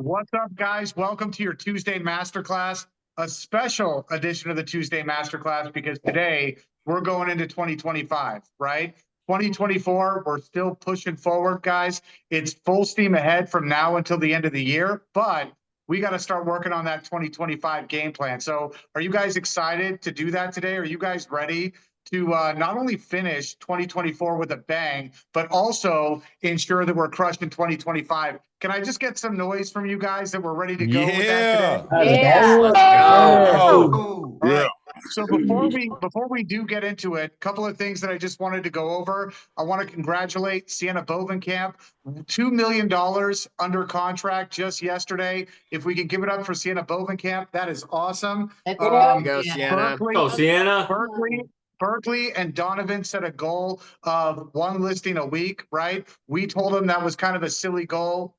What's up, guys? Welcome to your Tuesday Masterclass, a special edition of the Tuesday Masterclass, because today we're going into 2025, right? 2024, we're still pushing forward, guys. It's full steam ahead from now until the end of the year, but we got to start working on that 2025 game plan. So are you guys excited to do that today? Are you guys ready to not only finish 2024 with a bang, but also ensure that we're crushed in 2025. Can I just get some noise from you guys that we're ready to go with that today? Yeah. Let's All go. right. So before we do get into it, a couple of things that I just wanted to go over. I want to congratulate Sienna Bovenkamp, $2 million under contract just yesterday. If we can give it up for Sienna Bovenkamp, that is awesome. Go, Sienna. Go, Sienna. Berkeley and Donovan set a goal of one listing a week, right? We told them that was kind of a silly goal.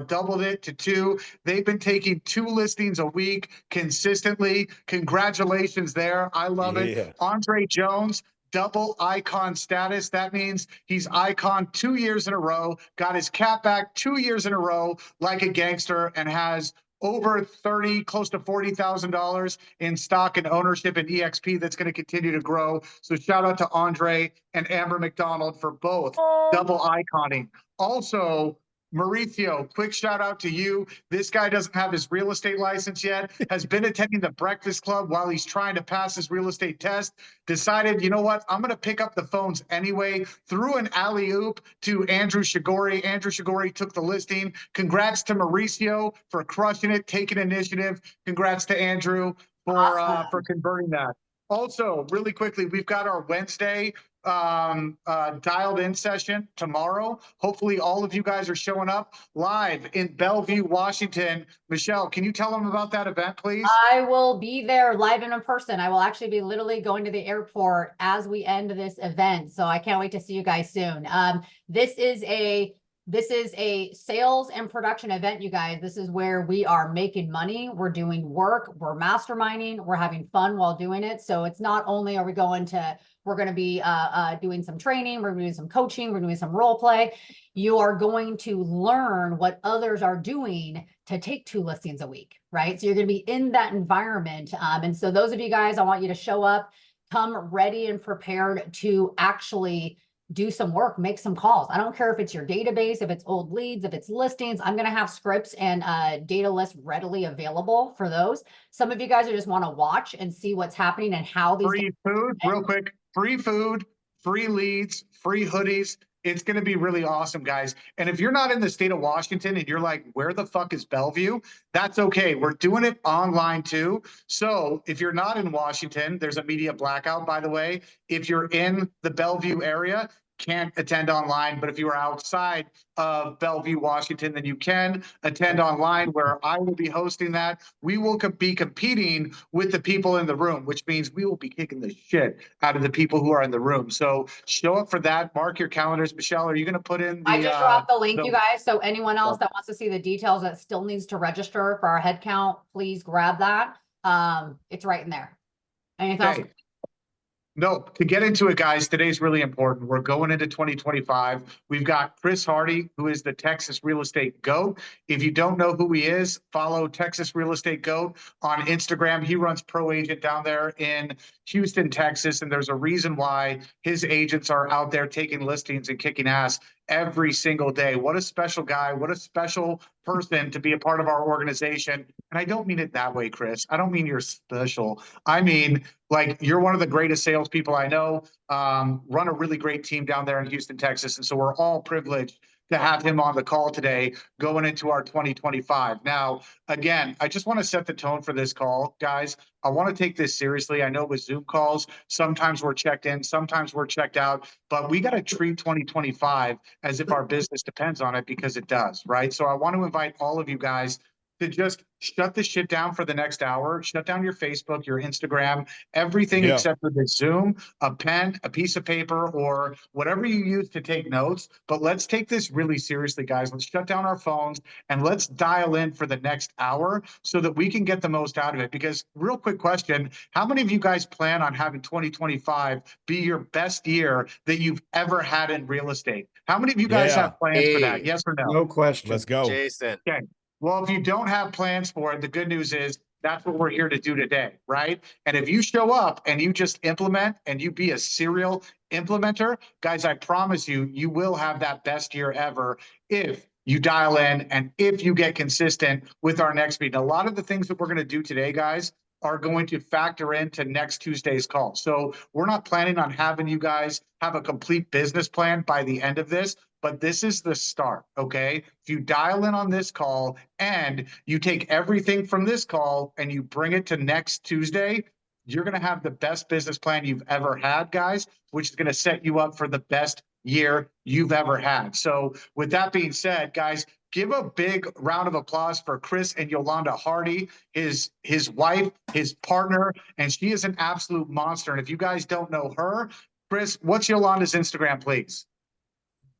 Doubled it to 2. They've been taking 2 listings a week consistently. Congratulations there. I love it. Andre Jones, double icon status. That means he's icon 2 years in a row, got his cap back 2 years in a row like a gangster, and has over 30, close to $40,000 in stock and ownership in EXP that's going to continue to grow. So shout out to Andre and Amber McDonald for both double iconing. Also, Mauricio, quick shout out to you. This guy doesn't have his real estate license yet, has been attending the Breakfast Club while he's trying to pass his real estate test, decided, you know what, I'm going to pick up the phones anyway, threw an alley-oop to Andrew Shigori. Andrew Shigori took the listing. Congrats to Mauricio for crushing it, taking initiative. Congrats to Andrew for converting that. Also, really quickly, we've got our Wednesday dialed in session tomorrow. Hopefully all of you guys are showing up live in Bellevue, Washington. Michelle, can you tell them about that event, please? I will be there live and in person. I will actually be literally going to the airport as we end this event. So I can't wait to see you guys soon. This is a sales and production event, you guys. This is where we are making money. We're doing work. We're masterminding. We're having fun while doing it. So it's not only are we going to, we're going to be doing some training. We're doing some coaching. We're doing some role play. You are going to learn what others are doing to take 2 listings a week, right? So you're going to be in that environment. And so those of you guys, I want you to show up, come ready and prepared to actually do some work, make some calls. I don't care if it's your database, if it's old leads, if it's listings. I'm going to have scripts and data lists readily available for those. Some of you guys just want to watch and see what's happening and how these free food, real quick, free food, free leads, free hoodies. It's going to be really awesome, guys. And if you're not in the state of Washington and you're like, where the fuck is Bellevue? That's okay. We're doing it online too. So if you're not in Washington, there's a media blackout, by the way. If you're in the Bellevue area, can't attend online, but if you are outside of Bellevue, Washington, then you can attend online, where I will be hosting that. We will be competing with the people in the room, which means we will be kicking the shit out of the people who are in the room. So show up for that. Mark your calendars. Michelle, are you going to put in the... I just dropped the link, you guys. So anyone else that wants to see the details that still needs to register for our head count, please grab that. It's right in there. Anything else? No, to get into it, guys, today's really important. We're going into 2025. We've got Chris Hardy, who is the Texas Real Estate GOAT. If you don't know who he is, follow Texas Real Estate GOAT on Instagram. He runs Pro Agent down there in Houston, Texas, and there's a reason why his agents are out there taking listings and kicking ass every single day. What a special guy. What a special person to be a part of our organization. And I don't mean it that way, Chris. I don't mean you're special. I mean, like, you're one of the greatest salespeople I know, run a really great team down there in Houston, Texas. And so we're all privileged to have him on the call today going into our 2025. Now, again, I just want to set the tone for this call, guys. I want to take this seriously. I know with Zoom calls, sometimes we're checked in, sometimes we're checked out, but we got to treat 2025 as if our business depends on it, because it does, right? So I want to invite all of you guys to just shut this shit down for the next hour. Shut down your Facebook, your Instagram, everything except for the Zoom, a pen, a piece of paper, or whatever you use to take notes. But let's take this really seriously, guys. Let's shut down our phones and let's dial in for the next hour so that we can get the most out of it. Because real quick question, how many of you guys plan on having 2025 be your best year that you've ever had in real estate? How many of you guys have plans for that? Yes or no? No question. Let's go. Jason. Okay. Well, if you don't have plans for it, the good news is that's what we're here to do today, right? And if you show up and you just implement and you be a serial implementer, guys, I promise you, you will have that best year ever if you dial in and if you get consistent with our next meeting. A lot of the things that we're going to do today, guys, are going to factor into next Tuesday's call. So we're not planning on having you guys have a complete business plan by the end of this, but this is the start, okay? If you dial in on this call and you take everything from this call and you bring it to next Tuesday, you're going to have the best business plan you've ever had, guys, which is going to set you up for the best year you've ever had. So with that being said, guys, give a big round of applause for Chris and Yolanda Hardy, his wife, his partner, and she is an absolute monster. And if you guys don't know her, Chris, what's Yolanda's Instagram, please?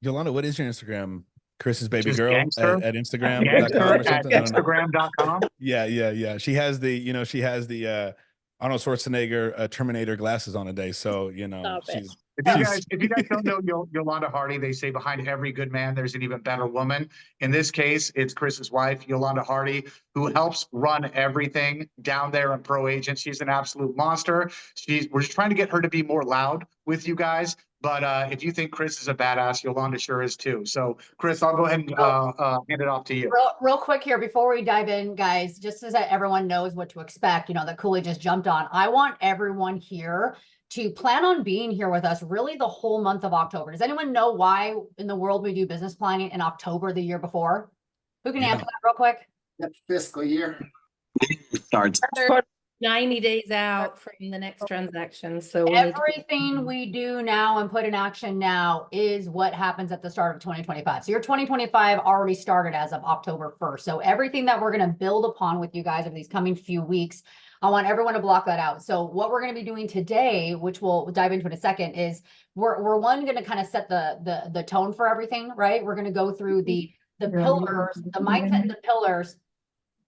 Yolanda, what is your Instagram? Chris's baby Just girl gangster at Instagram.com Gangster or at something. I don't know. Instagram.com. Yeah. She has the Arnold Schwarzenegger Terminator glasses on a day. So, she's If you guys don't know Yolanda Hardy, they say behind every good man, there's an even better woman. In this case, it's Chris's wife, Yolanda Hardy, who helps run everything down there in Pro Agent. She's an absolute monster. We're just trying to get her to be more loud with you guys. But if you think Chris is a badass, Yolanda sure is too. So, Chris, I'll go ahead and hand it off to you. Real quick here before we dive in, guys, just so that everyone knows what to expect, that Cooley just jumped on. I want everyone here to plan on being here with us really the whole month of October. Does anyone know why in the world we do business planning in October the year before? Who can answer that real quick? That fiscal year starts 90 days out from the next transaction. So everything we do now and put in action now is what happens at the start of 2025. So your 2025 already started as of October 1st. So everything that we're going to build upon with you guys over these coming few weeks, I want everyone to block that out. So what we're going to be doing today, which we'll dive into in a second, is we're going to kind of set the tone for everything, right? We're going to go through the pillars, the mindset and the pillars.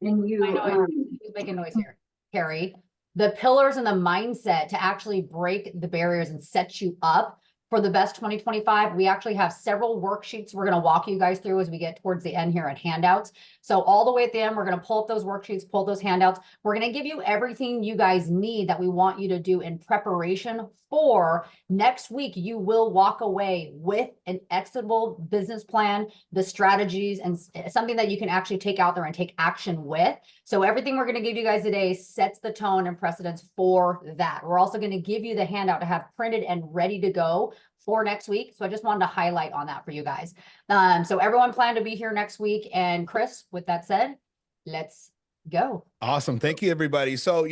and you Who's making noise here? Carrie, the pillars and the mindset to actually break the barriers and set you up for the best 2025. We actually have several worksheets we're going to walk you guys through as we get towards the end here at handouts. So all the way at the end, we're going to pull up those worksheets, pull those handouts. We're going to give you everything you guys need that we want you to do in preparation for next week. You will walk away with an executable business plan, the strategies, and something that you can actually take out there and take action with. So everything we're going to give you guys today sets the tone and precedence for that. We're also going to give you the handout to have printed and ready to go for next week. So I just wanted to highlight on that for you guys. So everyone plan to be here next week. And Chris, with that said, let's go. awesome. Thank you, everybody. So,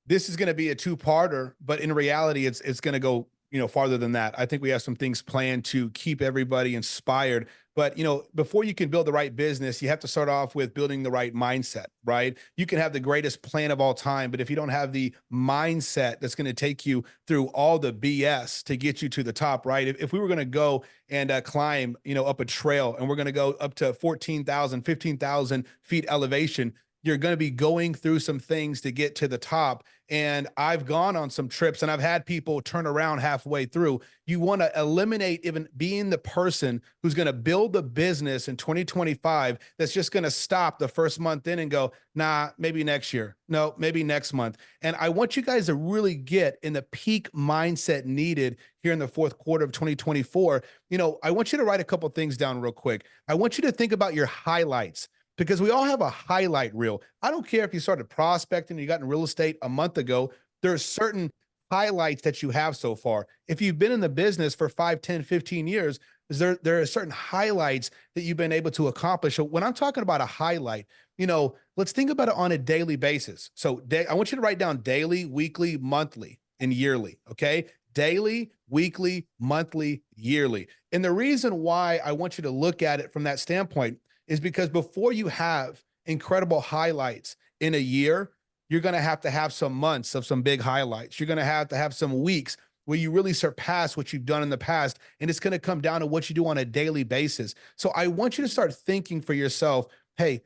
this is going to be a two-parter, but in reality, it's going to go, farther than that. I think we have some things planned to keep everybody inspired. But, before you can build the right business, you have to start off with building the right mindset, right? You can have the greatest plan of all time, but if you don't have the mindset that's going to take you through all the BS to get you to the top, right? If we were going to go and climb, up a trail and we're going to go up to 14,000, 15,000 feet elevation, you're going to be going through some things to get to the top. And I've gone on some trips and I've had people turn around halfway through. You want to eliminate even being the person who's going to build the business in 2025 that's just going to stop the first month in and go, nah, maybe next year. No, maybe next month. And I want you guys to really get in the peak mindset needed here in the fourth quarter of 2024. I want you to write a couple things down real quick. I want you to think about your highlights, because we all have a highlight reel. I don't care if you started prospecting, you got in real estate a month ago, there's certain highlights that you have so far. If you've been in the business for 5, 10, 15 years, there are certain highlights that you've been able to accomplish. So when I'm talking about a highlight, let's think about it on a daily basis. So I want you to write down daily, weekly, monthly, and yearly, okay? Daily, weekly, monthly, yearly. And the reason why I want you to look at it from that standpoint is because before you have incredible highlights in a year, you're going to have some months of some big highlights. You're going to have some weeks where you really surpass what you've done in the past. And it's going to come down to what you do on a daily basis. So I want you to start thinking for yourself, hey,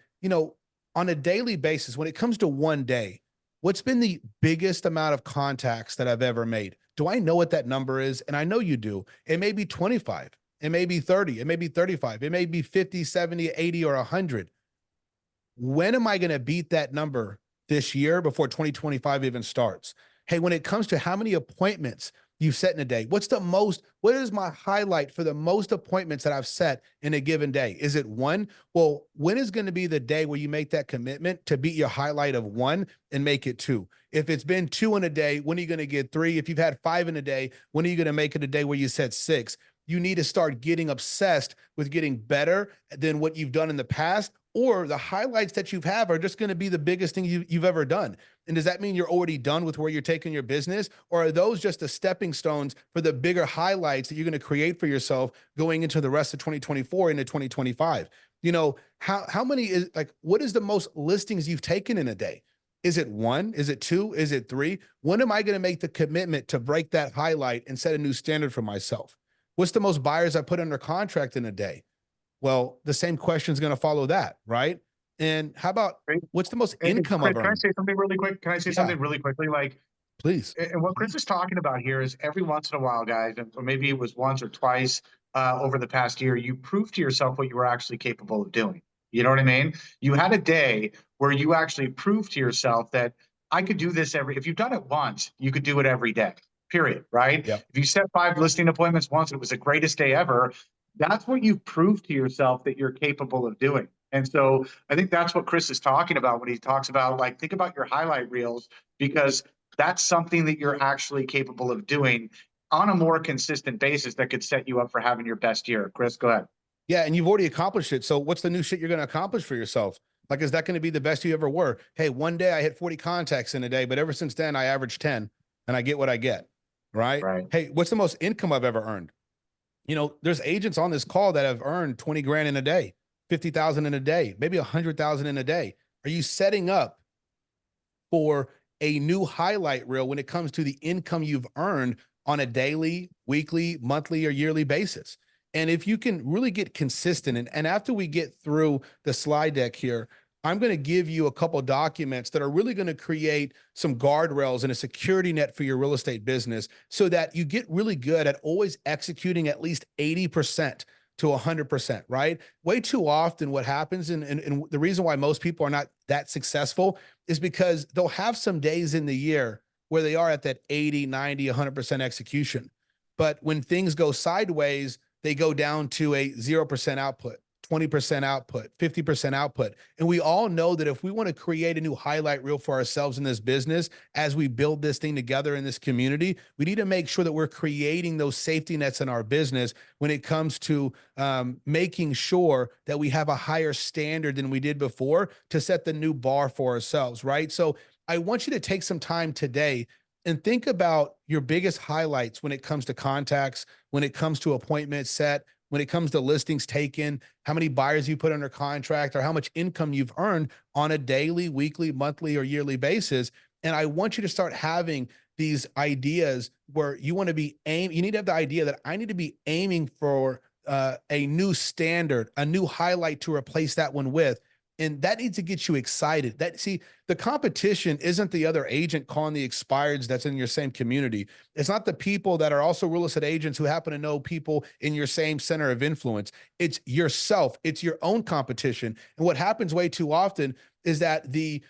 on a daily basis, when it comes to one day, what's been the biggest amount of contacts that I've ever made? Do I know what that number is? And I know you do. It may be 25. It may be 30, it may be 35, it may be 50, 70, 80, or 100. when am I going to beat that number this year before 2025 even starts? Hey, when it comes to how many appointments you've set in a day, what is my highlight for the most appointments that I've set in a given day? Is it 1? Well, when is going to be the day where you make that commitment to beat your highlight of 1 and make it 2? If it's been 2 in a day, when are you going to get 3? If you've had 5 in a day, when are you going to make it a day where you set 6? You need to start getting obsessed with getting better than what you've done in the past, or the highlights that you have are just going to be the biggest thing you've ever done. And does that mean you're already done with where you're taking your business? Or are those just the stepping stones for the bigger highlights that you're going to create for yourself going into the rest of 2024 into 2025? You know, how many is like, what is the most listings you've taken in a day? Is it 1? Is it 2? Is it 3? When am I going to make the commitment to break that highlight and set a new standard for myself? What's the most buyers I put under contract in a day? Well, the same question is going to follow that, right? And how about what's the most income Chris, I've can I earned? say something really quick? Can I say something really quickly? Like, Please. and what Chris is talking about here is every once in a while, guys, or maybe it was once or twice over the past year, you proved to yourself what you were actually capable of doing. You know what I mean? You had a day where you actually proved to yourself that I could do this if you've done it once, you could do it every day, period, right? Yep. If you set 5 listing appointments once, it was the greatest day ever. That's what you proved to yourself that you're capable of doing. And so I think that's what Chris is talking about when he talks about, like, think about your highlight reels, because that's something that you're actually capable of doing on a more consistent basis that could set you up for having your best year. Chris, go ahead. Yeah, and you've already accomplished it. So what's the new shit you're going to accomplish for yourself? Like, is that going to be the best you ever were? Hey, one day I hit 40 contacts in a day, but ever since then I averaged 10 and I get what I get, right? Right. Hey, what's the most income I've ever earned? You know, there's agents on this call that have earned 20 grand in a day, 50,000 in a day, maybe 100,000 in a day. Are you setting up for a new highlight reel when it comes to the income you've earned on a daily, weekly, monthly, or yearly basis? And if you can really get consistent, and after we get through the slide deck here, I'm going to give you a couple documents that are really going to create some guardrails and a security net for your real estate business so that you get really good at always executing at least 80% to 100%, right? Way too often what happens, and the reason why most people are not that successful is because they'll have some days in the year where they are at that 80, 90, 100% execution. But when things go sideways, they go down to a 0% output, 20% output, 50% output. And we all know that if we want to create a new highlight reel for ourselves in this business, as we build this thing together in this community, we need to make sure that we're creating those safety nets in our business when it comes to making sure that we have a higher standard than we did before to set the new bar for ourselves, right? So I want you to take some time today and think about your biggest highlights when it comes to contacts, when it comes to appointments set, when it comes to listings taken, how many buyers you put under contract, or how much income you've earned on a daily, weekly, monthly, or yearly basis. And I want you to start having these ideas where you want to be you need to have the idea that I need to be aiming for a new standard, a new highlight to replace that one with. And that needs to get you excited. The competition isn't the other agent calling the expireds that's in your same community. It's not the people that are also real estate agents who happen to know people in your same center of influence. It's yourself. It's your own competition. And what happens way too often is that the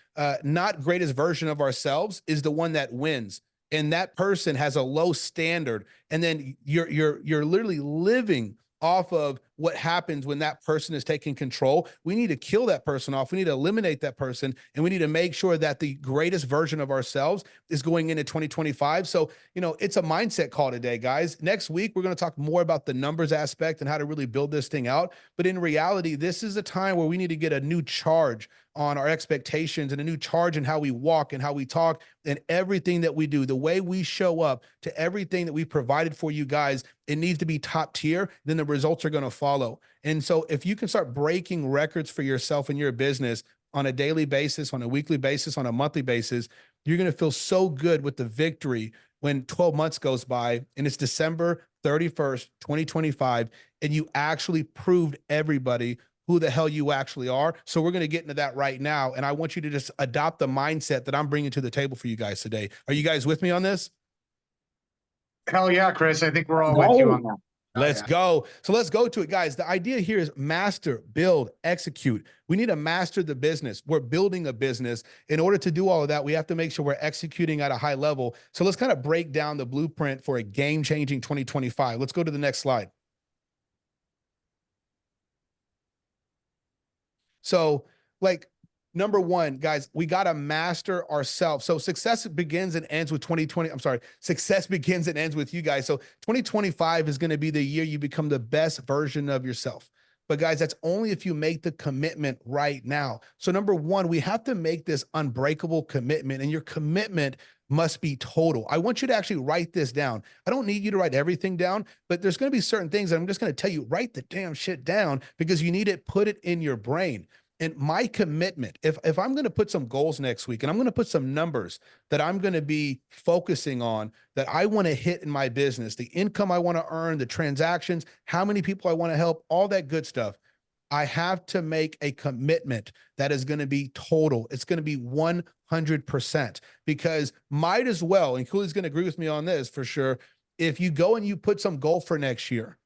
not greatest version of ourselves is the one that wins. And that person has a low standard. And then you're literally living off of what happens when that person is taking control. We need to kill that person off. We need to eliminate that person. And we need to make sure that the greatest version of ourselves is going into 2025. So, it's a mindset call today, guys. Next week, we're going to talk more about the numbers aspect and how to really build this thing out. But in reality, this is a time where we need to get a new charge on our expectations and a new charge in how we walk and how we talk and everything that we do, the way we show up to everything that we've provided for you guys. It needs to be top tier. Then the results are going to follow. And so if you can start breaking records for yourself and your business on a daily basis, on a weekly basis, on a monthly basis, you're going to feel so good with the victory when 12 months goes by and it's December 31st, 2025, and you actually proved everybody who the hell you actually are. So we're going to get into that right now. And I want you to just adopt the mindset that I'm bringing to the table for you guys today. Are you guys with me on this? Hell yeah, Chris. I think we're all with you on that. Let's yeah. go. So let's go to it, guys. The idea here is master, build, execute. We need to master the business. We're building a business. In order to do all of that, we have to make sure we're executing at a high level. So let's kind of break down the blueprint for a game-changing 2025. Let's go to the next slide. So, like, number one, guys, we got to master ourselves. So success begins and ends with 2020. I'm sorry. Success begins and ends with you guys. So 2025 is going to be the year you become the best version of yourself. But guys, that's only if you make the commitment right now. So number one, we have to make this unbreakable commitment, and your commitment must be total. I want you to actually write this down. I don't need you to write everything down, but there's going to be certain things that I'm just going to tell you, write the damn shit down, because you need it, put it in your brain. And my commitment, if I'm going to put some goals next week and I'm going to put some numbers that I'm going to be focusing on that I want to hit in my business, the income I want to earn, the transactions, how many people I want to help, all that good stuff, I have to make a commitment that is going to be total. It's going to be 100%, because might as well, and Cooley's going to agree with me on this for sure, if you go and you put some goal for next year,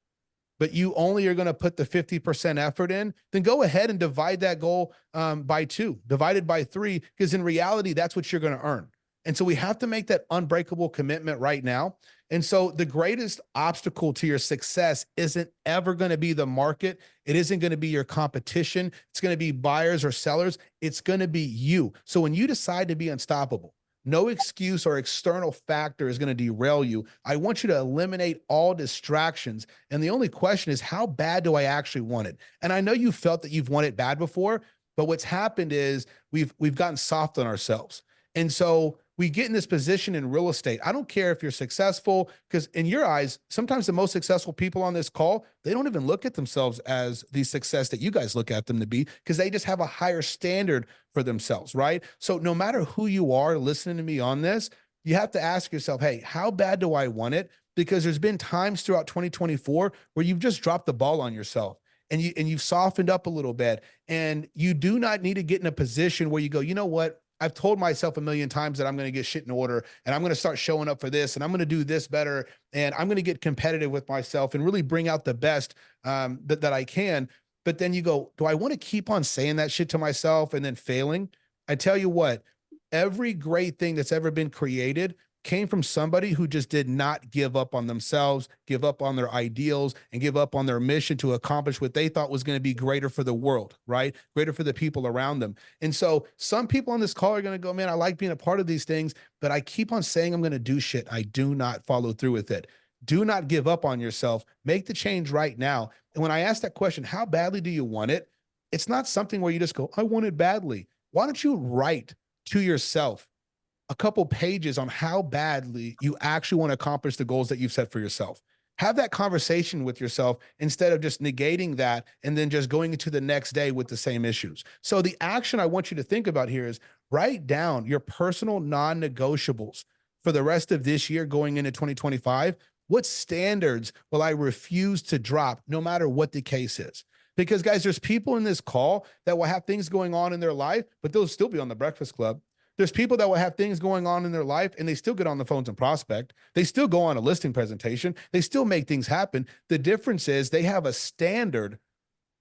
but you only are going to put the 50% effort in, then go ahead and divide that goal by 2, divided by 3, because in reality, that's what you're going to earn. And so we have to make that unbreakable commitment right now. And so the greatest obstacle to your success isn't ever going to be the market. It isn't going to be your competition. It's going to be buyers or sellers. It's going to be you. So when you decide to be unstoppable, no excuse or external factor is going to derail you. I want you to eliminate all distractions. And the only question is, how bad do I actually want it? And I know you felt that you've wanted it bad before, but what's happened is we've gotten soft on ourselves. And so we get in this position in real estate. I don't care if you're successful, because in your eyes, sometimes the most successful people on this call, they don't even look at themselves as the success that you guys look at them to be, because they just have a higher standard for themselves, right? So no matter who you are listening to me on this, you have to ask yourself, hey, how bad do I want it? Because there's been times throughout 2024 where you've just dropped the ball on yourself. And you've softened up a little bit, and you do not need to get in a position where you go, you know what? I've told myself a million times that I'm going to get shit in order, and I'm going to start showing up for this, and I'm going to do this better, and I'm going to get competitive with myself and really bring out the best that I can. But then you go, do I want to keep on saying that shit to myself and then failing? I tell you what, every great thing that's ever been created came from somebody who just did not give up on themselves, give up on their ideals, and give up on their mission to accomplish what they thought was going to be greater for the world, right? Greater for the people around them. And so some people on this call are going to go, man, I like being a part of these things, but I keep on saying I'm going to do shit. I do not follow through with it. Do not give up on yourself. Make the change right now. And when I ask that question, how badly do you want it? It's not something where you just go, I want it badly. Why don't you write to yourself a couple pages on how badly you actually want to accomplish the goals that you've set for yourself? Have that conversation with yourself instead of just negating that and then just going into the next day with the same issues. So the action I want you to think about here is write down your personal non-negotiables for the rest of this year going into 2025. What standards will I refuse to drop no matter what the case is? Because guys, there's people in this call that will have things going on in their life, but they'll still be on the Breakfast Club. There's people that will have things going on in their life and they still get on the phones and prospect. They still go on a listing presentation. They still make things happen. The difference is they have a standard.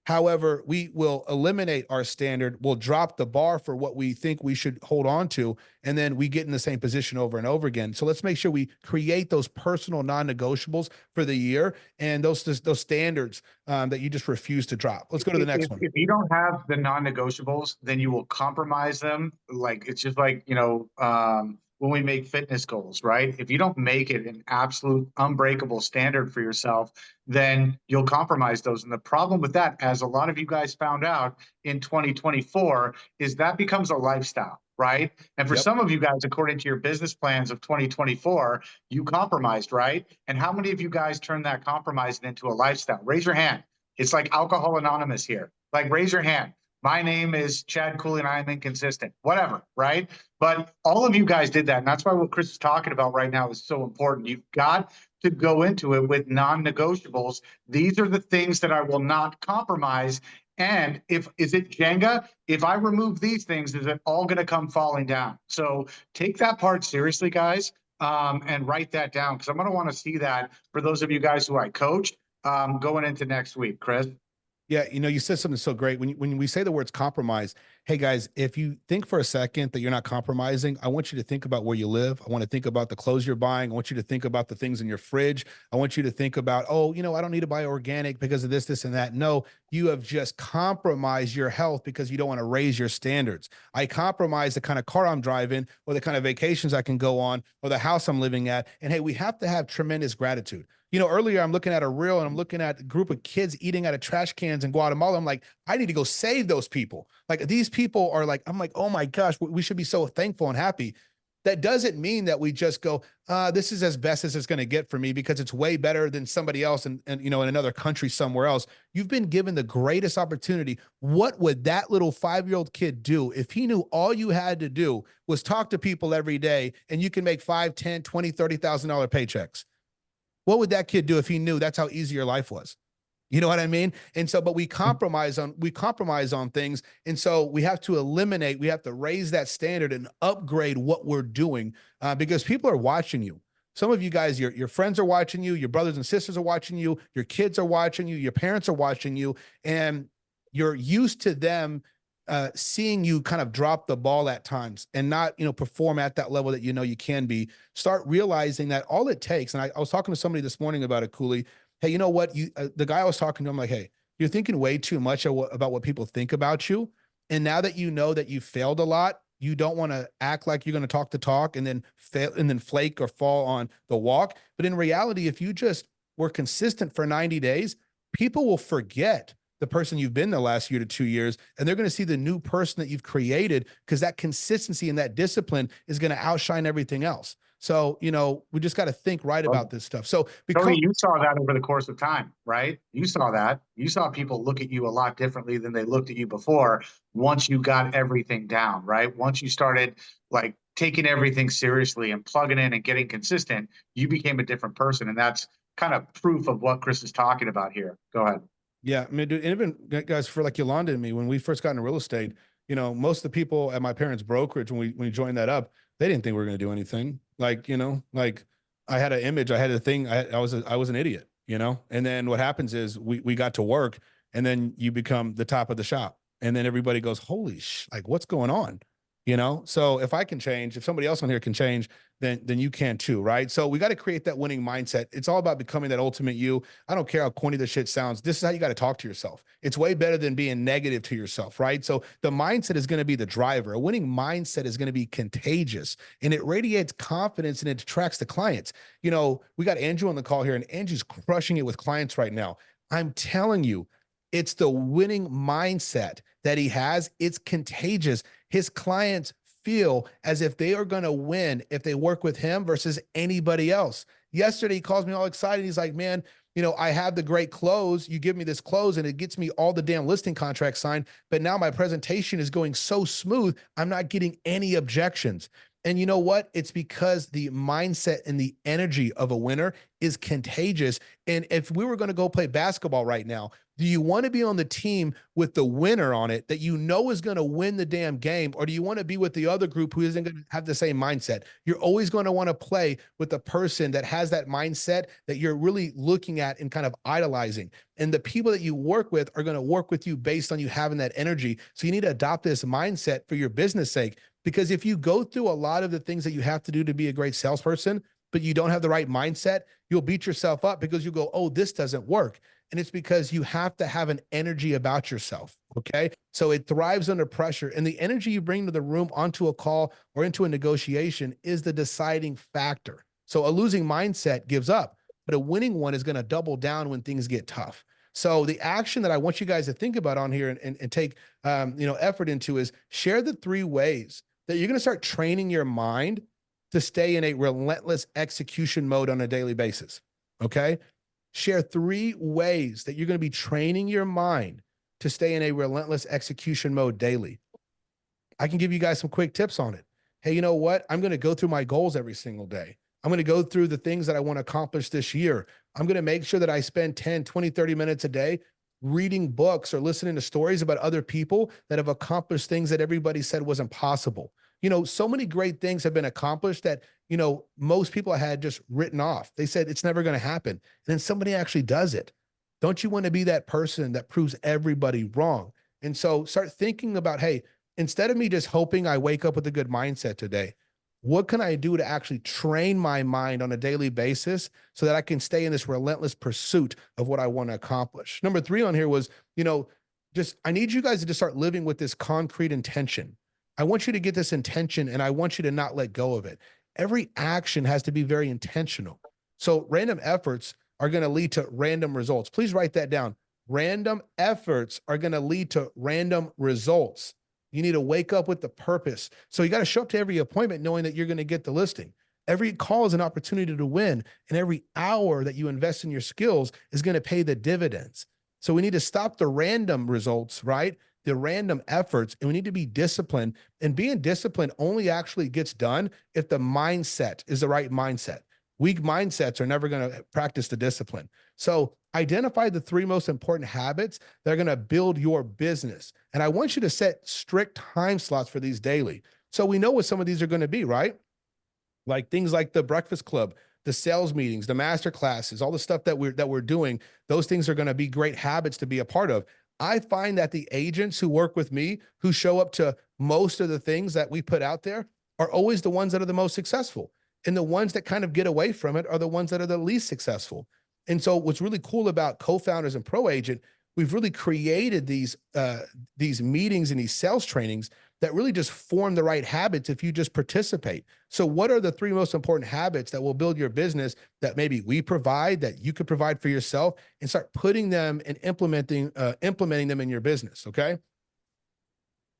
However, we will eliminate our standard. We'll drop the bar for what we think we should hold on to. And then we get in the same position over and over again. So let's make sure we create those personal non-negotiables for the year and those standards that you just refuse to drop. Let's go to the next one. If you don't have the non-negotiables, then you will compromise them. Like, it's just like, when we make fitness goals, right? If you don't make it an absolute unbreakable standard for yourself, then you'll compromise those. And the problem with that, as a lot of you guys found out in 2024, is that becomes a lifestyle, right? And for some of you guys, according to your business plans of 2024, you compromised, right? And how many of you guys turned that compromise into a lifestyle? Raise your hand. It's like Alcohol Anonymous here. Like, raise your hand. My name is Chad Cooley and I am inconsistent, whatever, right? But all of you guys did that. And that's why what Chris is talking about right now is so important. You've got to go into it with non-negotiables. These are the things that I will not compromise. And is it Jenga? If I remove these things, is it all going to come falling down? So take that part seriously, guys, and write that down, because I'm going to want to see that for those of you guys who I coach. going into next week, Chris? Yeah, you said something so great. When we say the words compromise, hey guys, if you think for a second that you're not compromising, I want you to think about where you live. I want to think about the clothes you're buying. I want you to think about the things in your fridge. I want you to think about, oh, I don't need to buy organic because of this, and that. No, you have just compromised your health because you don't want to raise your standards. I compromise the kind of car I'm driving or the kind of vacations I can go on or the house I'm living at. And hey, we have to have tremendous gratitude. Earlier I'm looking at a reel and I'm looking at a group of kids eating out of trash cans in Guatemala. I'm like, I need to go save those people. Like these people are like, I'm like, oh my gosh, we should be so thankful and happy. That doesn't mean that we just go, this is as best as it's going to get for me because it's way better than somebody else and in another country somewhere else. You've been given the greatest opportunity. What would that little 5-year-old kid do if he knew all you had to do was talk to people every day and you can make $5, $10, $20, $30,000 paychecks? What would that kid do if he knew that's how easy your life was? You know what I mean? And so, but we compromise on things. And so we have to we have to raise that standard and upgrade what we're doing because people are watching you. Some of you guys, your friends are watching you, your brothers and sisters are watching you, your kids are watching you, your parents are watching you, and you're used to them seeing you kind of drop the ball at times and not, perform at that level that you can be. Start realizing that all it takes, and I was talking to somebody this morning about it, Cooley. Hey, you know what? The guy I was talking to, I'm like, hey, you're thinking way too much about what people think about you. And now that you know that you failed a lot, you don't want to act like you're going to talk the talk and then fail and then flake or fall on the walk. But in reality, if you just were consistent for 90 days, people will forget the person you've been the last year to 2 years, and they're going to see the new person that you've created because that consistency and that discipline is going to outshine everything else. So, we just got to think right about this stuff. So Tony, you saw that over the course of time, right? You saw that. You saw people look at you a lot differently than they looked at you before once you got everything down, right? Once you started like taking everything seriously and plugging in and getting consistent, you became a different person. And that's kind of proof of what Chris is talking about here. Go ahead. Yeah, I mean, dude, and even guys, for like Yolanda and me, when we first got into real estate, most of the people at my parents' brokerage, when we joined that up, they didn't think we were going to do anything. Like, like I had an image, I had a thing, I was an idiot, and then what happens is we got to work, and then you become the top of the shop, and then everybody goes, holy like what's going on? So if I can change, if somebody else on here can change, then you can too, right? So we got to create that winning mindset. It's all about becoming that ultimate you. I don't care how corny the shit sounds. This is how you got to talk to yourself. It's way better than being negative to yourself, right? So the mindset is going to be the driver. A winning mindset is going to be contagious, and it radiates confidence and it attracts the clients. We got Andrew on the call here, and Andrew's crushing it with clients right now. I'm telling you, it's the winning mindset that he has. It's contagious. His clients feel as if they are going to win if they work with him versus anybody else. Yesterday, he calls me all excited. He's like, man, I have the great close. You give me this close and it gets me all the damn listing contracts signed. But now my presentation is going so smooth. I'm not getting any objections. And you know what? It's because the mindset and the energy of a winner is contagious. And if we were going to go play basketball right now, do you want to be on the team with the winner on it that is going to win the damn game? Or do you want to be with the other group who isn't going to have the same mindset? You're always going to want to play with the person that has that mindset that you're really looking at and kind of idolizing. And the people that you work with are going to work with you based on you having that energy. So you need to adopt this mindset for your business sake. Because if you go through a lot of the things that you have to do to be a great salesperson, but you don't have the right mindset, you'll beat yourself up because you go, oh, this doesn't work. And it's because you have to have an energy about yourself. Okay. So it thrives under pressure. And the energy you bring to the room onto a call or into a negotiation is the deciding factor. So a losing mindset gives up, but a winning one is going to double down when things get tough. So the action that I want you guys to think about on here and take effort into is share the 3 ways that you're going to start training your mind to stay in a relentless execution mode on a daily basis. Okay. Share 3 ways that you're going to be training your mind to stay in a relentless execution mode daily. I can give you guys some quick tips on it. Hey, you know what? I'm going to go through my goals every single day. I'm going to go through the things that I want to accomplish this year. I'm going to make sure that I spend 10, 20, 30 minutes a day reading books or listening to stories about other people that have accomplished things that everybody said wasn't possible. So many great things have been accomplished that, most people had just written off. They said it's never going to happen. And then somebody actually does it. Don't you want to be that person that proves everybody wrong? And so start thinking about, hey, instead of me just hoping I wake up with a good mindset today, what can I do to actually train my mind on a daily basis so that I can stay in this relentless pursuit of what I want to accomplish? Number 3 on here was, I need you guys to just start living with this concrete intention. I want you to get this intention and I want you to not let go of it. Every action has to be very intentional. So random efforts are going to lead to random results. Please write that down. Random efforts are going to lead to random results. You need to wake up with the purpose. So you got to show up to every appointment knowing that you're going to get the listing. Every call is an opportunity to win, and every hour that you invest in your skills is going to pay the dividends. So we need to stop the random results, right? The random efforts, and we need to be disciplined. And being disciplined only actually gets done if the mindset is the right mindset. Weak mindsets are never going to practice the discipline. So identify the 3 most important habits that are going to build your business. And I want you to set strict time slots for these daily. So we know what some of these are going to be, right? Like things like the breakfast club, the sales meetings, the master classes, all the stuff that we're doing. Those things are going to be great habits to be a part of. I find that the agents who work with me, who show up to most of the things that we put out there, are always the ones that are the most successful. And the ones that kind of get away from it are the ones that are the least successful. And so what's really cool about co-founders and pro agent, we've really created these meetings and these sales trainings that really just form the right habits if you just participate. So what are the 3 most important habits that will build your business that maybe we provide, that you could provide for yourself, and start putting them and implementing them in your business, okay?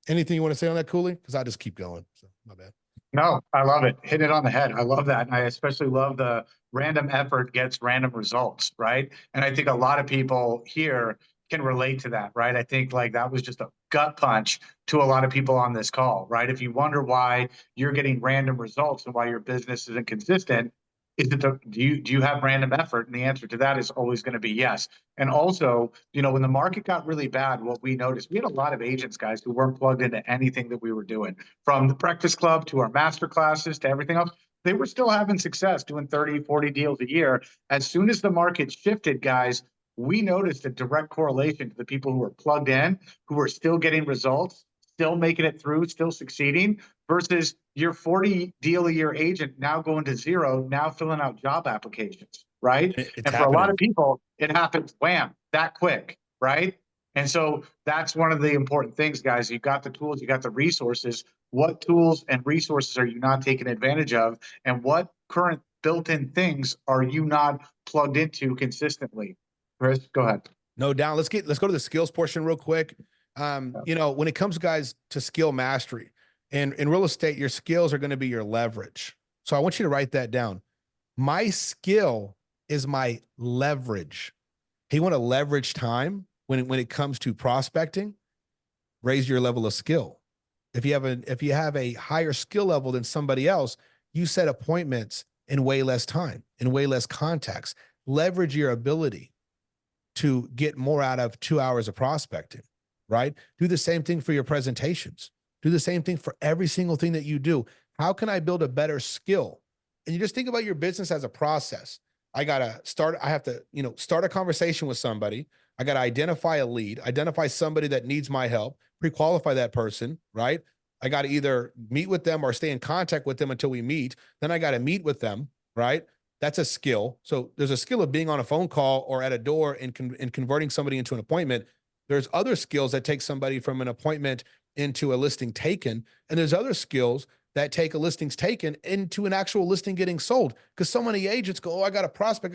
Anything you want to say on that, Cooley? Because I just keep going, so my bad. No, I love it. Hit it on the head. I love that. And I especially love the random effort gets random results, right? And I think a lot of people here can relate to that, right? I think like that was just a gut punch to a lot of people on this call, right? If you wonder why you're getting random results and why your business isn't consistent, is it do you have random effort? And the answer to that is always going to be yes. And also, when the market got really bad, what we noticed, we had a lot of agents, guys, who weren't plugged into anything that we were doing, from the breakfast club to our master classes to everything else. They were still having success doing 30, 40 deals a year. As soon as the market shifted, guys, we noticed a direct correlation to the people who were plugged in, who were still getting results, still making it through, still succeeding, versus your 40 deal a year agent now going to 0, now filling out job applications, right? It's And for a lot happening. of people, it happens wham, that quick, right? And so that's one of the important things, guys. You got the tools, you got the resources. What tools and resources are you not taking advantage of? And what current built-in things are you not plugged into consistently? Chris, go ahead. No doubt. Let's go to the skills portion real quick. When it comes, guys, to skill mastery, and in real estate, your skills are going to be your leverage. So I want you to write that down. My skill is my leverage. Hey, you want to leverage time when it comes to prospecting? Raise your level of skill. If you have a higher skill level than somebody else, you set appointments in way less time, in way less contacts. Leverage your ability to get more out of 2 hours of prospecting, right? Do the same thing for your presentations. Do the same thing for every single thing that you do. How can I build a better skill? And you just think about your business as a process. I have to, start a conversation with somebody. I got to identify a lead, identify somebody that needs my help, pre-qualify that person, right? I got to either meet with them or stay in contact with them until we meet. Then I got to meet with them, right? That's a skill. So there's a skill of being on a phone call or at a door and converting somebody into an appointment. There's other skills that take somebody from an appointment into a listing taken. And there's other skills that take a listings taken into an actual listing getting sold. Because so many agents go, oh, I got a prospect.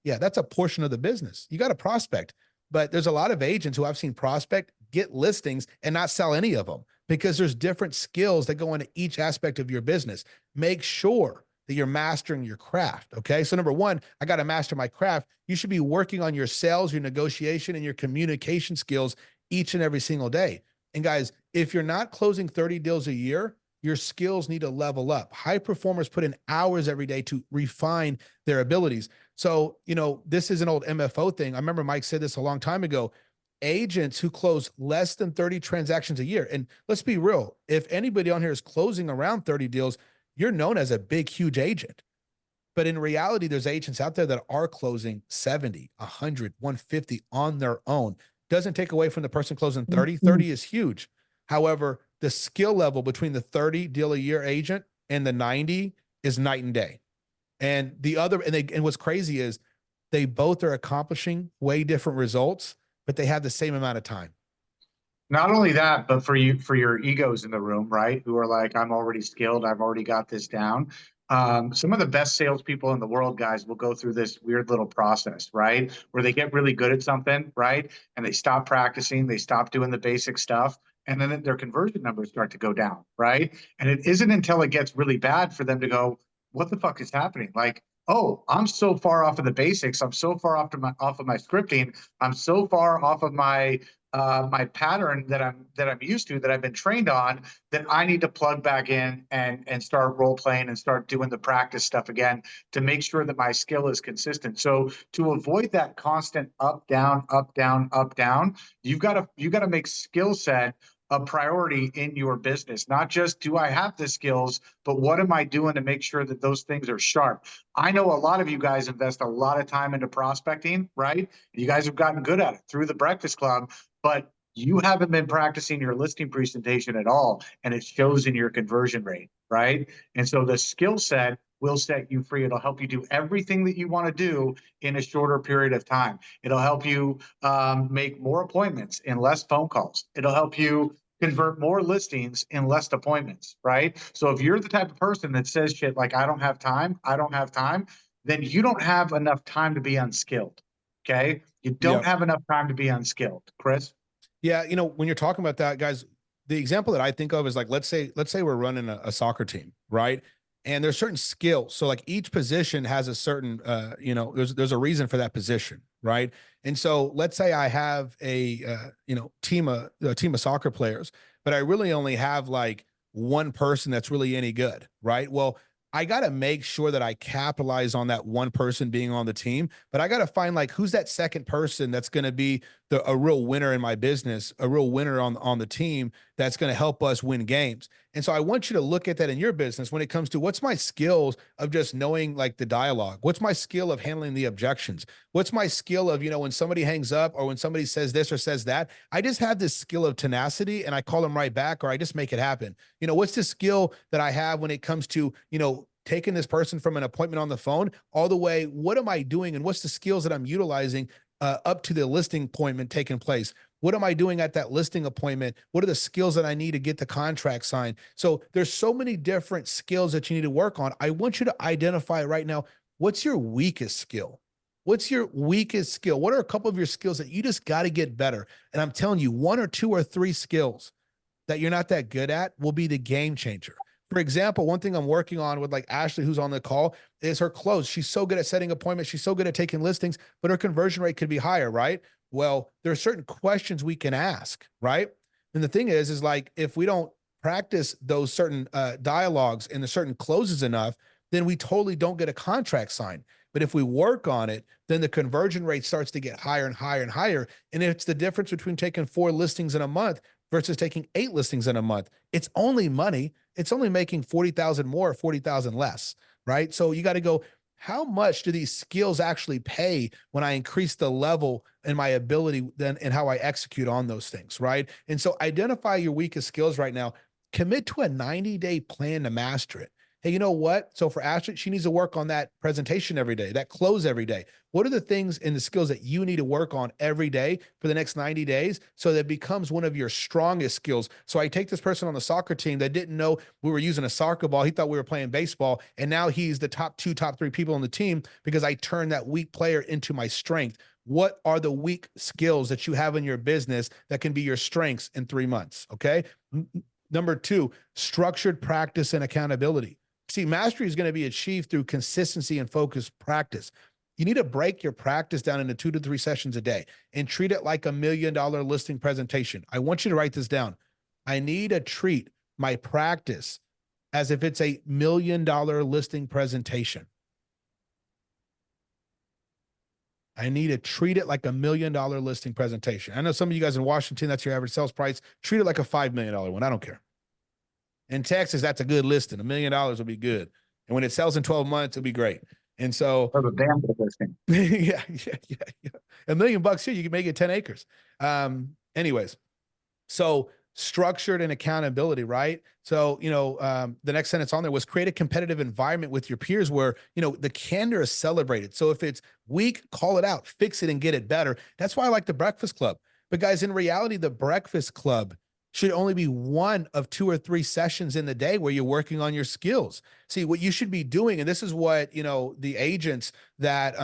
Yeah, that's a portion of the business. You got a prospect. But there's a lot of agents who I've seen prospect, get listings, and not sell any of them, because there's different skills that go into each aspect of your business. Make sure that you're mastering your craft. Okay. So number 1, I got to master my craft. You should be working on your sales, your negotiation, and your communication skills each and every single day. And guys, if you're not closing 30 deals a year, your skills need to level up. High performers put in hours every day to refine their abilities. So, this is an old MFO thing. I remember Mike said this a long time ago. Agents who close less than 30 transactions a year. And let's be real. If anybody on here is closing around 30 deals, you're known as a big, huge agent. But in reality, there's agents out there that are closing 70, 100, 150 on their own. Doesn't take away from the person closing 30. 30 is huge. However, the skill level between the 30 deal a year agent and the 90 is night and day. And the other, and what's crazy is they both are accomplishing way different results, but they have the same amount of time. Not only that, but for you, for your egos in the room, right? Who are like, I'm already skilled. I've already got this down. Some of the best salespeople in the world, guys, will go through this weird little process, right? Where they get really good at something, right? And they stop practicing, they stop doing the basic stuff, and then their conversion numbers start to go down, right? And it isn't until it gets really bad for them to go, what the fuck is happening? Like, oh, I'm so far off of the basics. I'm so far off of my scripting. I'm so far off of my pattern that I'm used to, that I've been trained on, that I need to plug back in and start role playing and start doing the practice stuff again to make sure that my skill is consistent. So to avoid that constant up, down, up, down, up, down, you got to make skill set a priority in your business. Not just, do I have the skills, but what am I doing to make sure that those things are sharp? I know a lot of you guys invest a lot of time into prospecting, right? You guys have gotten good at it through the Breakfast Club, but you haven't been practicing your listing presentation at all, and it shows in your conversion rate, right? And so the skill set will set you free. It'll help you do everything that you want to do in a shorter period of time. It'll help you make more appointments in less phone calls. It'll help you convert more listings in less appointments, right? So if you're the type of person that says shit like, I don't have time, then you don't have enough time to be unskilled, okay? You don't have enough time to be unskilled. Chris? Yeah, when you're talking about that, guys, the example that I think of is like, let's say we're running a soccer team, right? And there's certain skills. So like each position has a certain, there's a reason for that position, right? And so let's say I have a team of soccer players, but I really only have like one person that's really any good, right? Well, I got to make sure that I capitalize on that one person being on the team, but I got to find like, who's that second person that's going to be a real winner in my business, a real winner on the team that's going to help us win games. And so I want you to look at that in your business when it comes to what's my skills of just knowing like the dialogue. What's my skill of handling the objections? What's my skill of, when somebody hangs up or when somebody says this or says that, I just have this skill of tenacity and I call them right back, or I just make it happen. What's the skill that I have when it comes to, taking this person from an appointment on the phone all the way, what am I doing? And what's the skills that I'm utilizing up to the listing appointment taking place? What am I doing at that listing appointment? What are the skills that I need to get the contract signed? So there's so many different skills that you need to work on. I want you to identify right now, what's your weakest skill? What's your weakest skill? What are a couple of your skills that you just got to get better? And I'm telling you, 1 or 2 or 3 skills that you're not that good at will be the game changer. For example, one thing I'm working on with like Ashley, who's on the call, is her close. She's so good at setting appointments. She's so good at taking listings, but her conversion rate could be higher, right? Well, there are certain questions we can ask, right? And the thing is like, if we don't practice those certain dialogues and the certain closes enough, then we totally don't get a contract signed. But if we work on it, then the conversion rate starts to get higher and higher and higher. And it's the difference between taking 4 listings in a month versus taking 8 listings in a month. It's only money. It's only making 40,000 more, 40,000 less, right? So you got to go, how much do these skills actually pay when I increase the level and my ability then and how I execute on those things, right? And so identify your weakest skills right now, commit to a 90-day plan to master it. Hey, you know what? So for Ashley, she needs to work on that presentation every day, that close every day. What are the things and the skills that you need to work on every day for the next 90 days so that it becomes one of your strongest skills? So I take this person on the soccer team that didn't know we were using a soccer ball. He thought we were playing baseball. And now he's the top 2, top 3 people on the team because I turned that weak player into my strength. What are the weak skills that you have in your business that can be your strengths in 3 months? Okay. Number 2, structured practice and accountability. See, mastery is going to be achieved through consistency and focused practice. You need to break your practice down into 2 to 3 sessions a day and treat it like $1 million listing presentation. I want you to write this down. I need to treat my practice as if it's $1 million listing presentation. I need to treat it like $1 million listing presentation. I know some of you guys in Washington, that's your average sales price. Treat it like a $5 million one. I don't care. In Texas, that's a good listing. $1 million will be good. And when it sells in 12 months, it'll be great. And so, For the damn good listening. yeah. $1 million here, you can make it 10 acres. Anyways, so structured and accountability, right? So, the next sentence on there was create a competitive environment with your peers where, the candor is celebrated. So if it's weak, call it out, fix it and get it better. That's why I like the Breakfast Club. But guys, in reality, the Breakfast Club should only be one of 2 or 3 sessions in the day where you're working on your skills. See, what you should be doing, and this is what, the agents that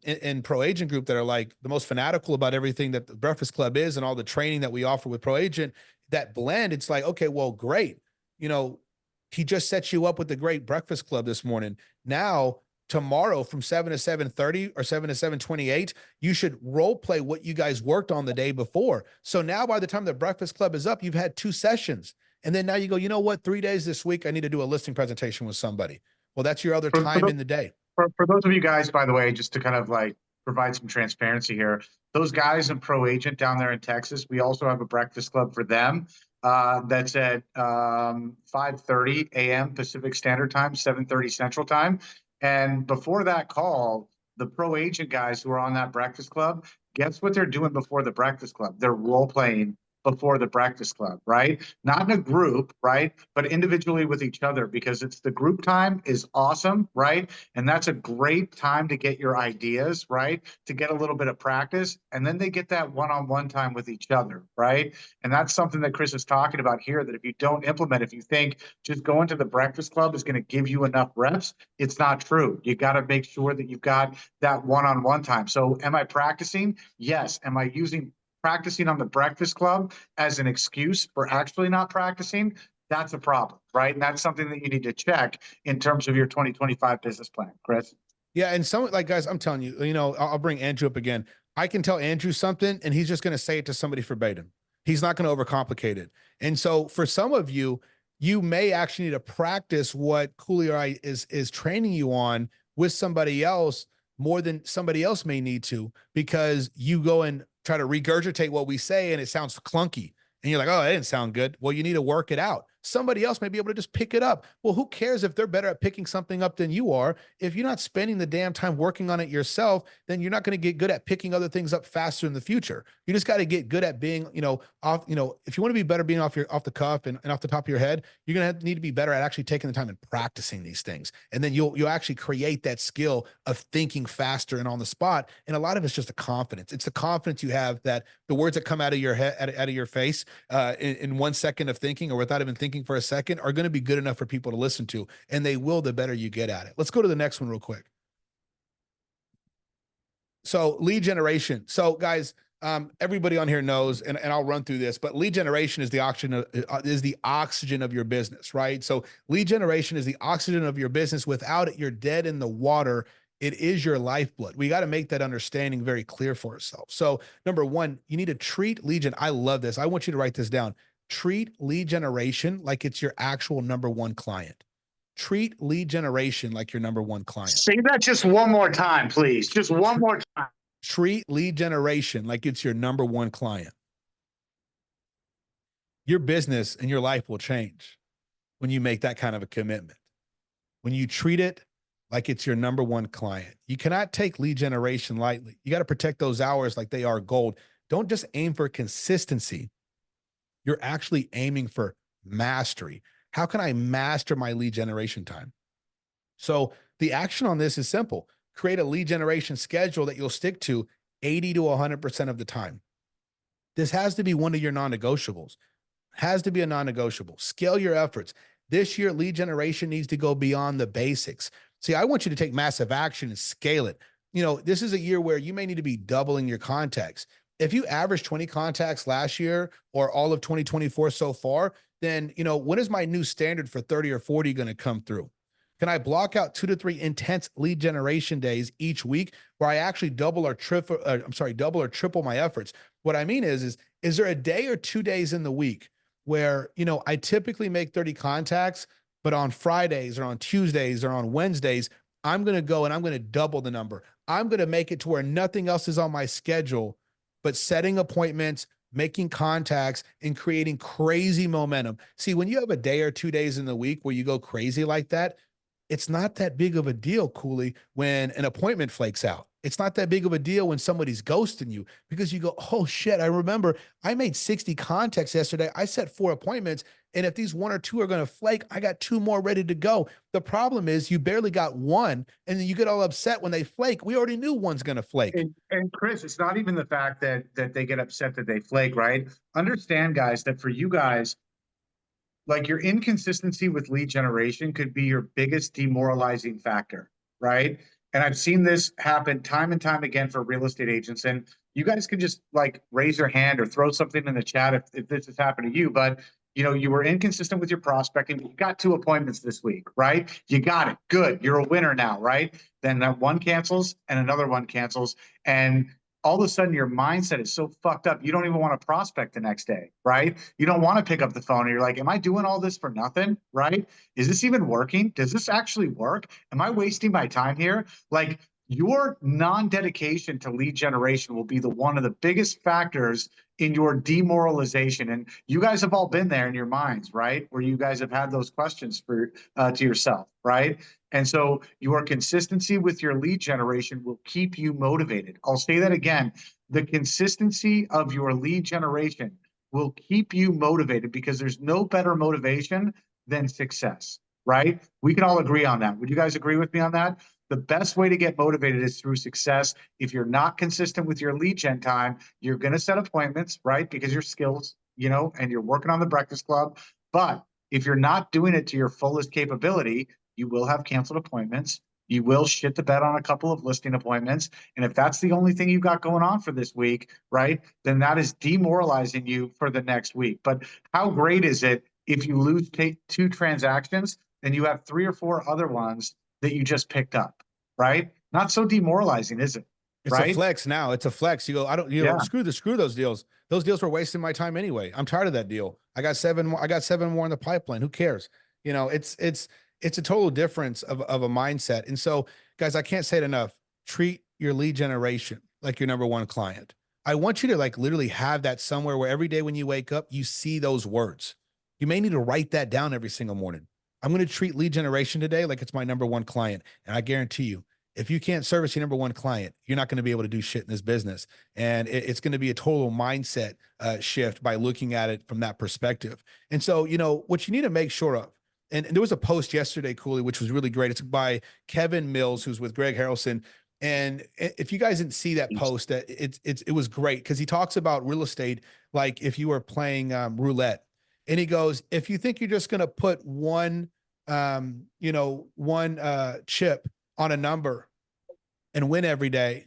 in Pro Agent Group that are like the most fanatical about everything that the Breakfast Club is and all the training that we offer with Pro Agent, that blend, it's like, okay, well, great. He just set you up with the great Breakfast Club this morning. Now, tomorrow from 7 to 7:30 or 7 to 7:28, you should role play what you guys worked on the day before. So now by the time the Breakfast Club is up, you've had 2 sessions. And then now you go, you know what, 3 days this week, I need to do a listing presentation with somebody. Well, that's your other time in the day. For those of you guys, by the way, just to kind of like provide some transparency here, those guys in Pro Agent down there in Texas, we also have a Breakfast Club for them. That's at 5:30 a.m. Pacific Standard Time, 7:30 Central Time. And before that call, the Pro Agent guys who are on that Breakfast Club, guess what they're doing before the Breakfast Club? They're role playing before the Breakfast Club, right? Not in a group, right? But individually with each other, because it's the group time is awesome, right? And that's a great time to get your ideas, right? To get a little bit of practice. And then they get that one-on-one time with each other, right? And that's something that Chris is talking about here, that if you don't implement, if you think just going to the Breakfast Club is going to give you enough reps, it's not true. You got to make sure that you've got that one-on-one time. So am I practicing? Yes. Am I using practicing on the Breakfast Club as an excuse for actually not practicing? That's a problem, right? And that's something that you need to check in terms of your 2025 business plan, Chris. Yeah. And some, like, guys, I'm telling you, I'll bring Andrew up again. I can tell Andrew something and he's just going to say it to somebody verbatim. He's not going to overcomplicate it. And so for some of you, you may actually need to practice what Cooley is training you on with somebody else more than somebody else may need to, because you go and try to regurgitate what we say and it sounds clunky. And you're like, oh, that didn't sound good. Well, you need to work it out. Somebody else may be able to just pick it up. Well, who cares if they're better at picking something up than you are? If you're not spending the damn time working on it yourself, then you're not going to get good at picking other things up faster in the future. You just got to get good at being, off, if you want to be better being off the cuff and off the top of your head, you're going to need to be better at actually taking the time and practicing these things. And then you'll actually create that skill of thinking faster and on the spot. And a lot of it's just a confidence. It's the confidence you have that the words that come out of your head, out of your face in 1 second of thinking or without even thinking for a second are going to be good enough for people to listen to, and they will the better you get at it. Let's go to the next one real quick. So lead generation. So guys, everybody on here knows, and I'll run through this, but lead generation is the oxygen of your business, right? So lead generation is the oxygen of your business. Without it, you're dead in the water. It is your lifeblood. We got to make that understanding very clear for ourselves. So number one, you need to treat lead gen. I love this. I want you to write this down. Treat lead generation like it's your actual number one client. Treat lead generation like your number one client. Say that just one more time, please. Just one more time. Treat lead generation like it's your number one client. Your business and your life will change when you make that kind of a commitment. When you treat it like it's your number one client. You cannot take lead generation lightly. You got to protect those hours like they are gold. Don't just aim for consistency. You're actually aiming for mastery. How can I master my lead generation time? So the action on this is simple. Create a lead generation schedule that you'll stick to 80 to 100% of the time. This has to be one of your non-negotiables. Has to be a non-negotiable. Scale your efforts. This year, lead generation needs to go beyond the basics. See, I want you to take massive action and scale it. This is a year where you may need to be doubling your contacts. If you average 20 contacts last year or all of 2024 so far, then, when is my new standard for 30 or 40 going to come through? Can I block out 2 to 3 intense lead generation days each week where I actually double or triple my efforts? What I mean is there a day or 2 days in the week where, I typically make 30 contacts, but on Fridays or on Tuesdays or on Wednesdays, I'm going to go and I'm going to double the number. I'm going to make it to where nothing else is on my schedule, but setting appointments, making contacts, and creating crazy momentum. See, when you have a day or 2 days in the week where you go crazy like that, it's not that big of a deal, Cooley, when an appointment flakes out. It's not that big of a deal when somebody's ghosting you, because you go, oh shit, I remember I made 60 contacts yesterday. I set 4 appointments. And if these 1 or 2 are going to flake, I got 2 more ready to go. The problem is you barely got 1, and then you get all upset when they flake. We already knew one's going to flake. And Chris, it's not even the fact that they get upset that they flake, right? Understand, guys, that for you guys, like your inconsistency with lead generation could be your biggest demoralizing factor, right? And I've seen this happen time and time again for real estate agents. And you guys can just like raise your hand or throw something in the chat if this has happened to you. But you know, you were inconsistent with your prospecting. You got 2 appointments this week, right? You got it. Good. You're a winner now, right? Then that one cancels and another one cancels. And all of a sudden your mindset is so fucked up. You don't even want to prospect the next day, right? You don't want to pick up the phone and you're like, am I doing all this for nothing? Right? Is this even working? Does this actually work? Am I wasting my time here? Like your non-dedication to lead generation will be one of the biggest factors in your demoralization. And you guys have all been there in your minds, right? Where you guys have had those questions for to yourself, right? And so your consistency with your lead generation will keep you motivated. I'll say that again. The consistency of your lead generation will keep you motivated, because there's no better motivation than success, right? We can all agree on that. Would you guys agree with me on that? The best way to get motivated is through success. If you're not consistent with your lead gen time, you're going to set appointments, right? Because your skills, you know, and you're working on the Breakfast Club. But if you're not doing it to your fullest capability, you will have canceled appointments. You will shit the bed on a couple of listing appointments. And if that's the only thing you've got going on for this week, right, then that is demoralizing you for the next week. But how great is it if you lose 2 transactions and you have 3 or 4 other ones that you just picked up, right? Not so demoralizing, is it? It's right? a flex now. It's a flex. You go, I don't, you know, screw those deals. Those deals were wasting my time anyway. I'm tired of that deal. I got 7 more. I got 7 more in the pipeline. Who cares? You know, it's a total difference of a mindset. And so, guys, I can't say it enough. Treat your lead generation like your number 1 client. I want you to like literally have that somewhere where every day when you wake up, you see those words. You may need to write that down every single morning. I'm going to treat lead generation today like it's my number 1 client. And I guarantee you, if you can't service your number 1 client, you're not going to be able to do shit in this business. And it's going to be a total mindset shift by looking at it from that perspective. And so, you know, what you need to make sure of, and there was a post yesterday, Cooley, which was really great. It's by Kevin Mills, who's with Greg Harrelson. And if you guys didn't see that post, it was great, because he talks about real estate like if you were playing roulette. And he goes, if you think you're just going to put one chip on a number and win every day,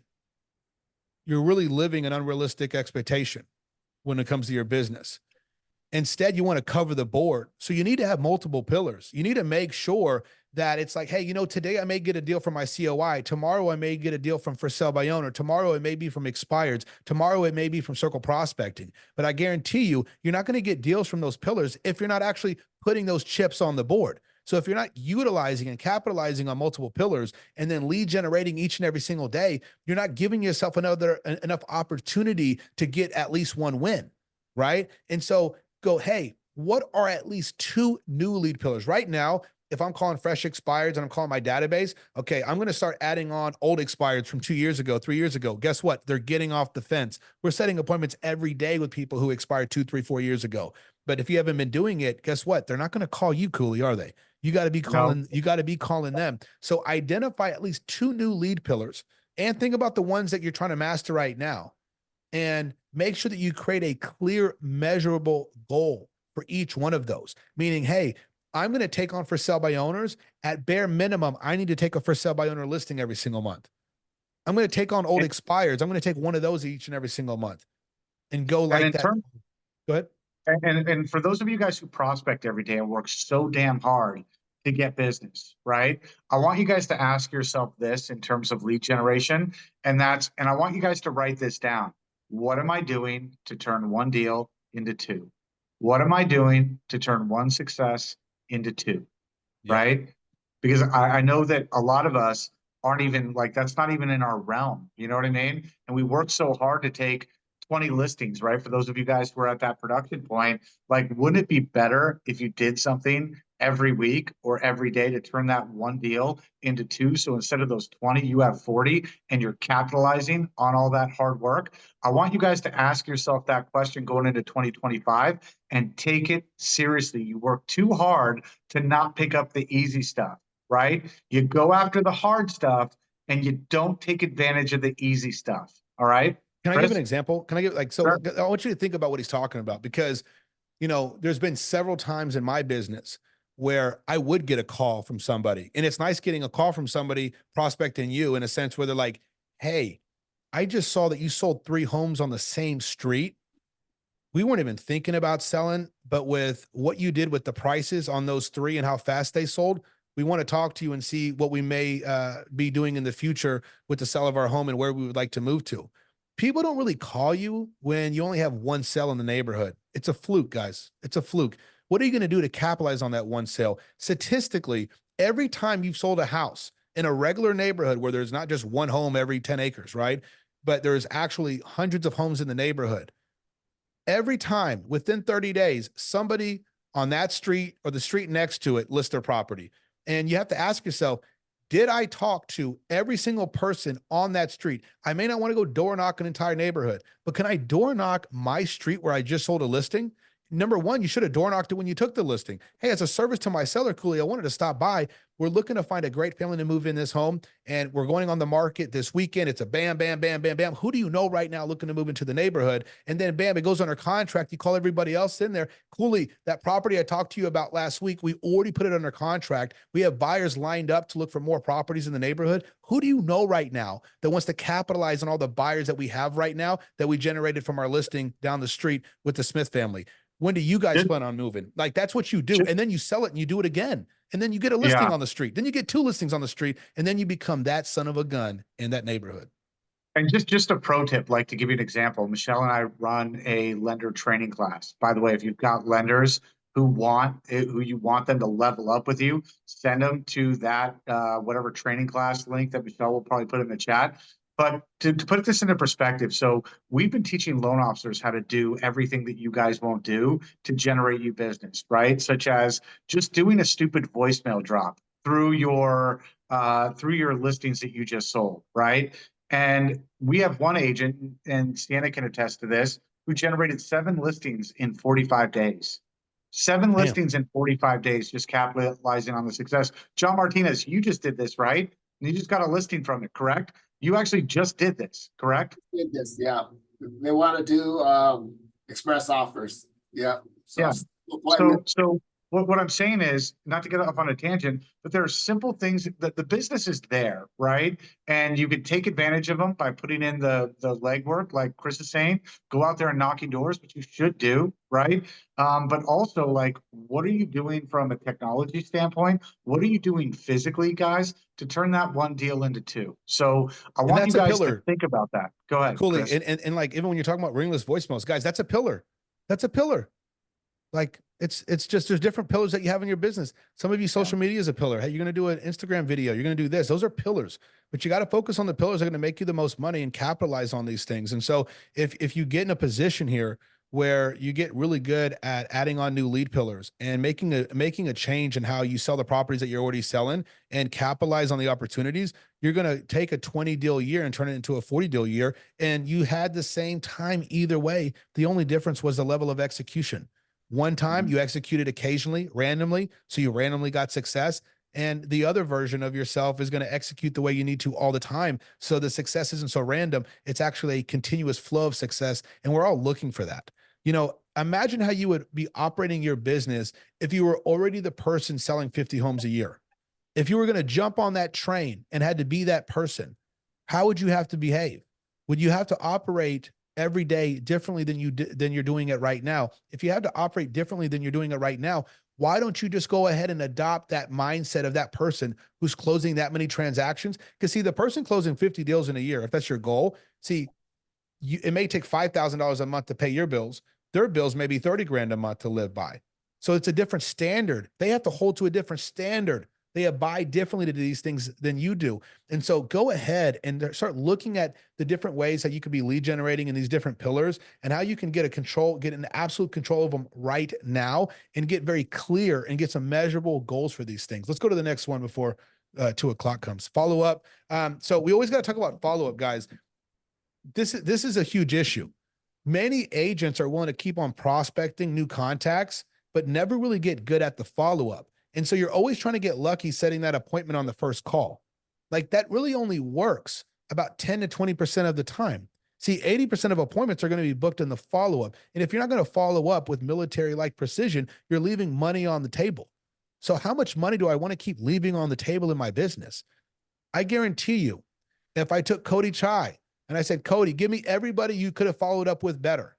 you're really living an unrealistic expectation when it comes to your business. Instead, you want to cover the board. So you need to have multiple pillars. You need to make sure that it's like, hey, you know, today I may get a deal from my COI. Tomorrow I may get a deal from for sale by owner. Tomorrow it may be from expireds. Tomorrow it may be from circle prospecting. But I guarantee you, you're not going to get deals from those pillars if you're not actually putting those chips on the board. So if you're not utilizing and capitalizing on multiple pillars and then lead generating each and every single day, you're not giving yourself enough opportunity to get at least 1 win, right? And so go, hey, what are at least 2 new lead pillars right now? If I'm calling fresh expireds and I'm calling my database, okay, I'm going to start adding on old expireds from 2 years ago, 3 years ago. Guess what? They're getting off the fence. We're setting appointments every day with people who expired 2, 3, 4 years ago. But if you haven't been doing it, guess what? They're not going to call you, Cooley, are they? You got to be calling, you got to be calling them. So identify at least 2 new lead pillars and think about the ones that you're trying to master right now. And make sure that you create a clear, measurable goal for each one of those. Meaning, hey, I'm going to take on for sale by owners. At bare minimum, I need to take a for sale by owner listing every single month. I'm going to take on old expireds. I'm going to take one of those each and every single month and go like that. Go ahead. And for those of you guys who prospect every day and work so damn hard to get business, right? I want you guys to ask yourself this in terms of lead generation. And I want you guys to write this down. What am I doing to turn 1 deal into 2? What am I doing to turn 1 success into 2? Yeah. Right? Because I know that a lot of us aren't even like, that's not even in our realm. You know what I mean? And we work so hard to take 20 listings, right? For those of you guys who are at that production point, like, wouldn't it be better if you did something every week or every day to turn that one deal into two. So instead of those 20, you have 40 and you're capitalizing on all that hard work. I want you guys to ask yourself that question going into 2025 and take it seriously. You work too hard to not pick up the easy stuff, right? You go after the hard stuff and you don't take advantage of the easy stuff. All right. Can I Chris? give an example? Can I give like, so Sure. I want you to think about what he's talking about, because, you know, there's been several times in my business where I would get a call from somebody, and it's nice getting a call from somebody prospecting you in a sense where they're like, hey, I just saw that you sold 3 homes on the same street. We weren't even thinking about selling, but with what you did with the prices on those 3 and how fast they sold, we want to talk to you and see what we may be doing in the future with the sale of our home and where we would like to move to. People don't really call you when you only have one sale in the neighborhood. It's a fluke, guys. It's a fluke. What are you going to do to capitalize on that one sale? Statistically, every time you've sold a house in a regular neighborhood where there's not just one home every 10 acres, right? But there's actually hundreds of homes in the neighborhood. Every time within 30 days, somebody on that street or the street next to it lists their property. And you have to ask yourself, did I talk to every single person on that street? I may not want to go door knock an entire neighborhood, but can I door knock my street where I just sold a listing? Number one, you should have door knocked it when you took the listing. Hey, as a service to my seller, Cooley, I wanted to stop by. We're looking to find a great family to move in this home, and we're going on the market this weekend. It's a bam, bam, bam, bam, bam. Who do you know right now looking to move into the neighborhood? And then bam, it goes under contract. You call everybody else in there. Cooley, that property I talked to you about last week, we already put it under contract. We have buyers lined up to look for more properties in the neighborhood. Who do you know right now that wants to capitalize on all the buyers that we have right now that we generated from our listing down the street with the Smith family? When do you guys plan on moving? Like, that's what you do. And then you sell it and you do it again. And then you get a listing on the street. Then you get 2 listings on the street. And then you become that son of a gun in that neighborhood. And just a pro tip, like to give you an example, Michelle and I run a lender training class. By the way, if you've got lenders who you want them to level up with you, send them to that whatever training class link that Michelle will probably put in the chat. But to put this into perspective, so we've been teaching loan officers how to do everything that you guys won't do to generate you business, right? Such as just doing a stupid voicemail drop through your listings that you just sold, right? And we have one agent, and Sienna can attest to this, who generated 7 listings in 45 days. 7 listings in 45 days, just capitalizing on the success. John Martinez, you just did this, right? You just got a listing from it, correct? You actually just did this, correct? Did this, yeah. They want to do express offers. Yeah. So, Yeah. So what I'm saying is, not to get off on a tangent, but there are simple things that the business is there, right? And you can take advantage of them by putting in the legwork, like Chris is saying, go out there and knocking doors, which you should do, right? But also, like, what are you doing from a technology standpoint? What are you doing physically, guys, to turn that one deal into 2? So I want you guys to think about that. Go ahead, Coolly. Chris. And like, even when you're talking about ringless voicemails, guys, that's a pillar. That's a pillar. Like, it's just, there's different pillars that you have in your business. Some of you, social media is a pillar. Hey, you're going to do an Instagram video. You're going to do this. Those are pillars, but you got to focus on the pillars that are going to make you the most money and capitalize on these things. And so if you get in a position here where you get really good at adding on new lead pillars and making a change in how you sell the properties that you're already selling and capitalize on the opportunities, you're going to take a 20 deal year and turn it into a 40 deal year. And you had the same time either way. The only difference was the level of execution. One time you executed occasionally, randomly, so you randomly got success. And the other version of yourself is going to execute the way you need to all the time. So the success isn't so random. It's actually a continuous flow of success. And we're all looking for that. You know, imagine how you would be operating your business if you were already the person selling 50 homes a year. If you were going to jump on that train and had to be that person, how would you have to behave? Would you have to operate every day differently than you're doing it right now? If you have to operate differently than you're doing it right now, why don't you just go ahead and adopt that mindset of that person who's closing that many transactions? Because see, the person closing 50 deals in a year, if that's your goal, see, it may take $5,000 a month to pay your bills. Their bills may be 30 grand a month to live by. So it's a different standard. They have to hold to a different standard They abide differently to these things than you do. And so go ahead and start looking at the different ways that you could be lead generating in these different pillars and how you can get an absolute control of them right now and get very clear and get some measurable goals for these things. Let's go to the next one before 2:00 comes. Follow up. So we always got to talk about follow up, guys. This is a huge issue. Many agents are willing to keep on prospecting new contacts, but never really get good at the follow up. And so you're always trying to get lucky setting that appointment on the first call. Like that really only works about 10 to 20% of the time. See, 80% of appointments are going to be booked in the follow up. And if you're not going to follow up with military like precision, you're leaving money on the table. So how much money do I want to keep leaving on the table in my business? I guarantee you, if I took Cody Chai and I said, Cody, give me everybody you could have followed up with better.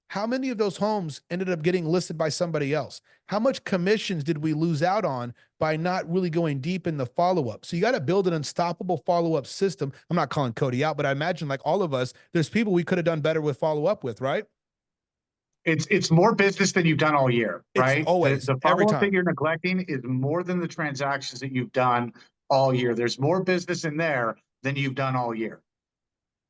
How many of those homes ended up getting listed by somebody else? How much commissions did we lose out on by not really going deep in the follow-up? So you got to build an unstoppable follow-up system. I'm not calling Cody out, but I imagine like all of us, there's people we could have done better with follow-up with, right? It's more business than you've done all year, right? It's always, the every follow-up that time. you're neglecting is more than the transactions that you've done all year. There's more business in there than you've done all year.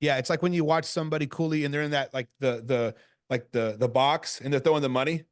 Yeah, it's like when you watch somebody coolly and they're in that like the box and they're throwing the money,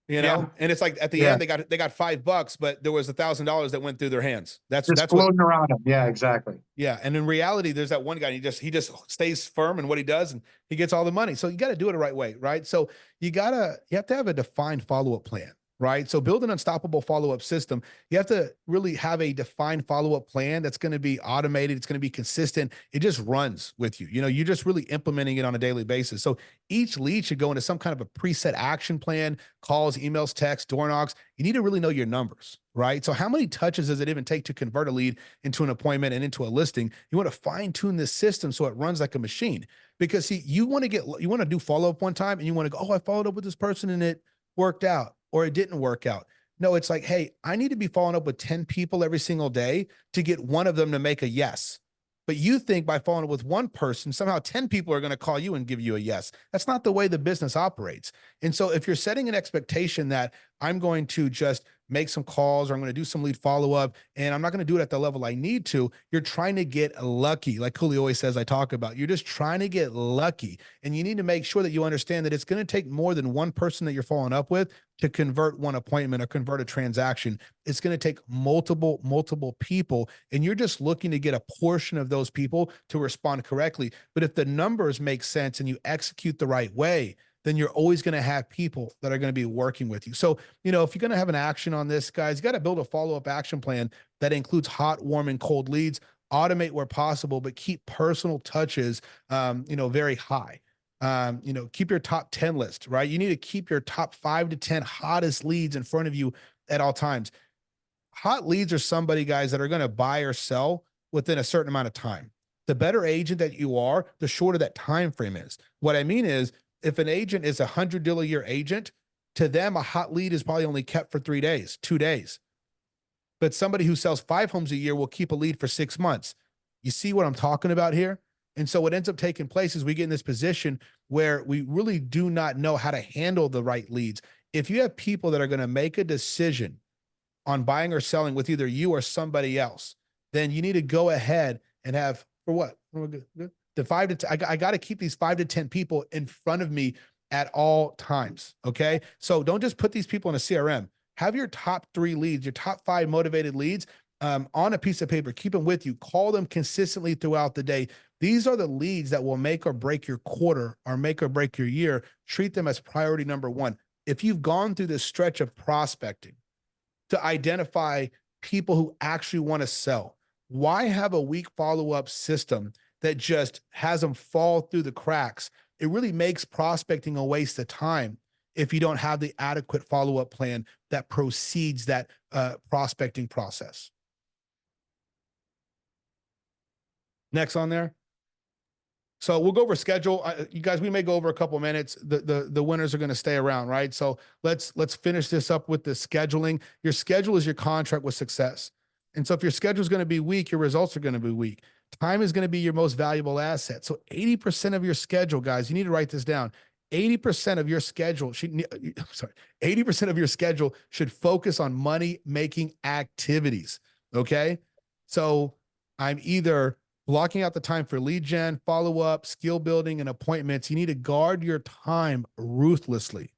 you know, Yeah. and it's like at the Yeah. end they got $5, but there was $1,000 that went through their hands. That's Just what, floating around them. Yeah, exactly. yeah. And in reality, there's that one guy, and he just stays firm in what he does and he gets all the money. So you got to do it the right way, right? So you have to have a defined follow-up plan. Right. So build an unstoppable follow-up system. You have to really have a defined follow-up plan that's going to be automated. It's going to be consistent. It just runs with you. You know, you're just really implementing it on a daily basis. So each lead should go into some kind of a preset action plan, calls, emails, texts, door knocks. You need to really know your numbers, right? So how many touches does it even take to convert a lead into an appointment and into a listing? You want to fine tune this system so it runs like a machine, because see, you want to do follow-up one time and you want to go, oh, I followed up with this person and it worked out. Or it didn't work out. No, it's like, hey, I need to be following up with 10 people every single day to get one of them to make a yes. But you think by following up with one person, somehow 10 people are going to call you and give you a yes. That's not the way the business operates. And so if you're setting an expectation that I'm going to just make some calls or I'm going to do some lead follow-up and I'm not going to do it at the level I need to, you're trying to get lucky. Like Cooley always says, I talk about, you're just trying to get lucky. And you need to make sure that you understand that it's going to take more than one person that you're following up with to convert one appointment or convert a transaction. It's going to take multiple people. And you're just looking to get a portion of those people to respond correctly. But if the numbers make sense and you execute the right way, then you're always going to have people that are going to be working with you. So, you know, if you're going to have an action on this, guys, you got to build a follow-up action plan that includes hot, warm, and cold leads, automate where possible, but keep personal touches, very high. Keep your top 10 list, right? You need to keep your top 5 to 10 hottest leads in front of you at all times. Hot leads are somebody, guys, that are going to buy or sell within a certain amount of time. The better agent that you are, the shorter that time frame is. What I mean is, if an agent is a $100 a year agent, to them, a hot lead is probably only kept for 3 days, 2 days. But somebody who sells 5 homes a year will keep a lead for 6 months. You see what I'm talking about here? And so what ends up taking place is we get in this position where we really do not know how to handle the right leads. If you have people that are going to make a decision on buying or selling with either you or somebody else, then you need to go ahead and have, for what? The 5 to 10, I got to keep these 5 to 10 people in front of me at all times. Okay. So don't just put these people in a CRM. Have your top 3 leads, your top 5 motivated leads on a piece of paper. Keep them with you. Call them consistently throughout the day. These are the leads that will make or break your quarter or make or break your year. Treat them as priority number 1. If you've gone through this stretch of prospecting to identify people who actually want to sell, why have a weak follow-up system that just has them fall through the cracks? It really makes prospecting a waste of time if you don't have the adequate follow-up plan that precedes that prospecting process. Next on there. So we'll go over schedule. You guys, we may go over a couple minutes. The winners are going to stay around, right? So let's finish this up with the scheduling. Your schedule is your contract with success. And so if your schedule is going to be weak, your results are going to be weak. Time is going to be your most valuable asset. So 80% of your schedule, guys, you need to write this down. 80% of your schedule should, sorry, 80% of your schedule should focus on money making activities. Okay. So I'm either blocking out the time for lead gen, follow up, skill building, and appointments. You need to guard your time ruthlessly.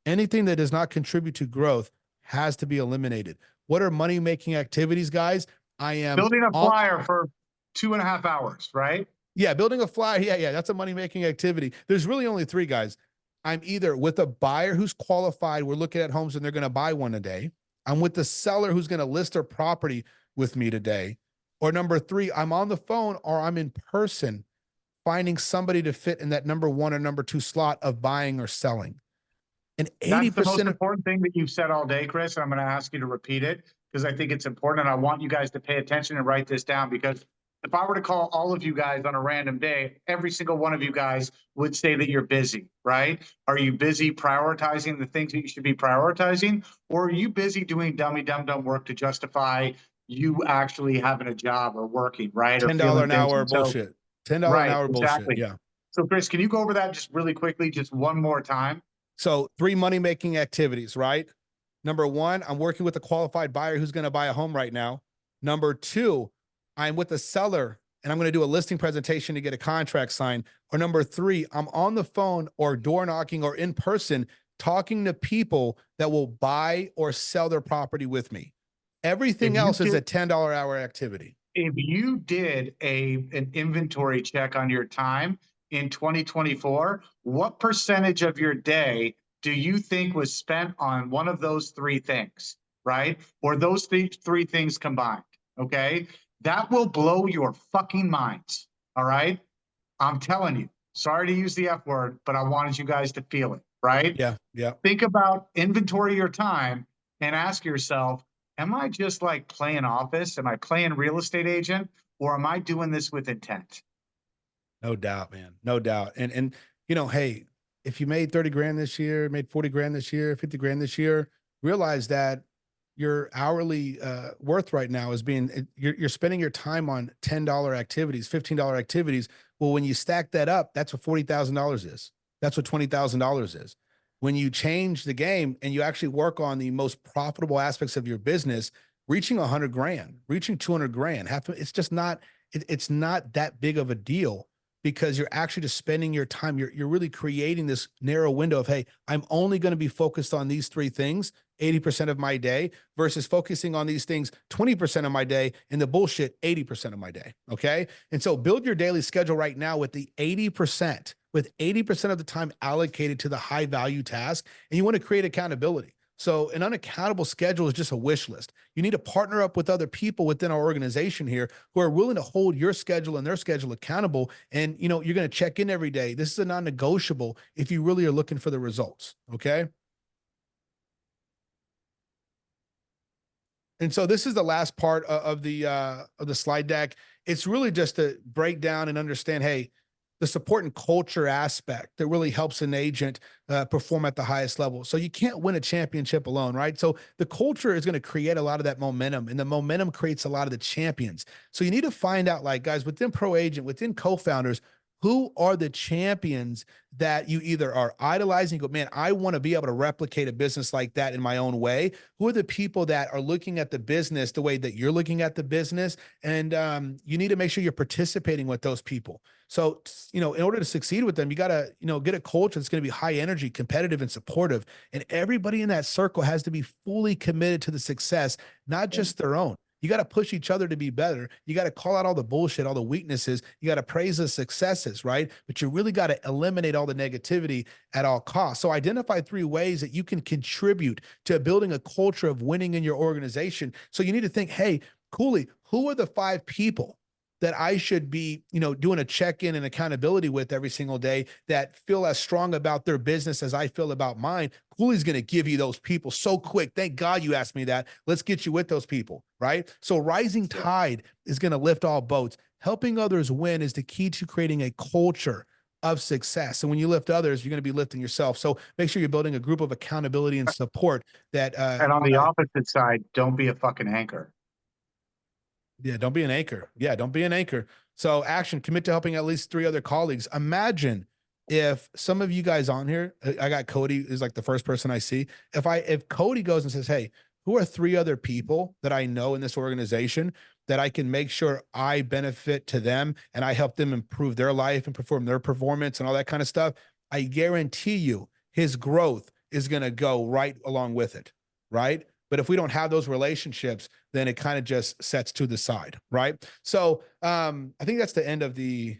Anything that does not contribute to growth has to be eliminated. What are money making activities, guys? I am Building a flyer for 2.5 hours, right? Yeah, building a flyer. Yeah, that's a money-making activity. There's really only three, guys. I'm either with a buyer who's qualified, we're looking at homes and they're going to buy one today. I'm with the seller who's going to list their property with me today. Or number three, I'm on the phone or I'm in person finding somebody to fit in that number one or number two slot of buying or selling. And That's the most 80% of important thing that you've said all day, Chris. I'm going to ask you to repeat it because I think it's important. And I want you guys to pay attention and write this down, because if I were to call all of you guys on a random day, every single one of you guys would say that you're busy, right? Are you busy prioritizing the things that you should be prioritizing? Or are you busy doing dumb work to justify you actually having a job or working, right? Or $10 feeling an hour busy? So, bullshit. $10 an right, hour bullshit. exactly. Yeah. So Chris, can you go over that just really quickly, just one more time? So 3 money-making activities, right? Number one, I'm working with a qualified buyer who's going to buy a home right now. Number two, I'm with a seller and I'm going to do a listing presentation to get a contract signed. Or number three, I'm on the phone or door knocking or in person talking to people that will buy or sell their property with me. Everything else is a $10 hour activity. If you did an inventory check on your time in 2024, what percentage of your day do you think was spent on one of those three things, right? Or those three things combined, okay? That will blow your fucking minds, all right? I'm telling you, sorry to use the F word, but I wanted you guys to feel it, right? Yeah. Think about inventory your time and ask yourself, am I just like playing office? Am I playing real estate agent? Or am I doing this with intent? No doubt, man. No doubt. And hey, if you made 30 grand this year, made 40 grand this year, 50 grand this year, realize that your hourly worth right now is being, you're spending your time on $10 activities, $15 activities. Well, when you stack that up, that's what $40,000 is. That's what $20,000 is. When you change the game and you actually work on the most profitable aspects of your business, reaching 100 grand, reaching 200 grand, it's just not, it's not that big of a deal, because you're actually just spending your time. You're really creating this narrow window of, hey, I'm only going to be focused on these three things 80% of my day versus focusing on these things 20% of my day and the bullshit 80% of my day. Okay. And so build your daily schedule right now with the 80%, with 80% of the time allocated to the high value task. And you want to create accountability. So an unaccountable schedule is just a wish list. You need to partner up with other people within our organization here who are willing to hold your schedule and their schedule accountable. And, you're going to check in every day. This is a non-negotiable if you really are looking for the results. Okay. And so this is the last part of the slide deck. It's really just to break down and understand, hey, the support and culture aspect that really helps an agent perform at the highest level. So you can't win a championship alone, right? So the culture is going to create a lot of that momentum, and the momentum creates a lot of the champions. So you need to find out, like, guys, within Pro Agent, within co-founders, who are the champions that you either are idolizing, go, man, I want to be able to replicate a business like that in my own way? Who are the people that are looking at the business the way that you're looking at the business? And you need to make sure you're participating with those people. So, in order to succeed with them, you got to, get a culture that's going to be high energy, competitive, and supportive. And everybody in that circle has to be fully committed to the success, not just their own. You got to push each other to be better. You got to call out all the bullshit, all the weaknesses. You got to praise the successes, right? But you really got to eliminate all the negativity at all costs. So identify 3 ways that you can contribute to building a culture of winning in your organization. So you need to think, hey, Cooley, who are the 5 people that I should be, doing a check-in and accountability with every single day that feel as strong about their business as I feel about mine? Cooley's going to give you those people so quick. Thank God you asked me that. Let's get you with those people, right? So rising tide is going to lift all boats. Helping others win is the key to creating a culture of success. And when you lift others, you're going to be lifting yourself. So make sure you're building a group of accountability and support that. And on the opposite side, don't be a fucking anchor. Yeah, don't be an anchor. Yeah, don't be an anchor. So action, commit to helping at least 3 other colleagues. Imagine if some of you guys on here, I got Cody is like the first person I see. If Cody goes and says, hey, who are 3 other people that I know in this organization that I can make sure I benefit to them and I help them improve their life and perform their performance and all that kind of stuff, I guarantee you his growth is going to go right along with it. Right. But if we don't have those relationships, then it kind of just sets to the side. Right. So I think that's the end of the,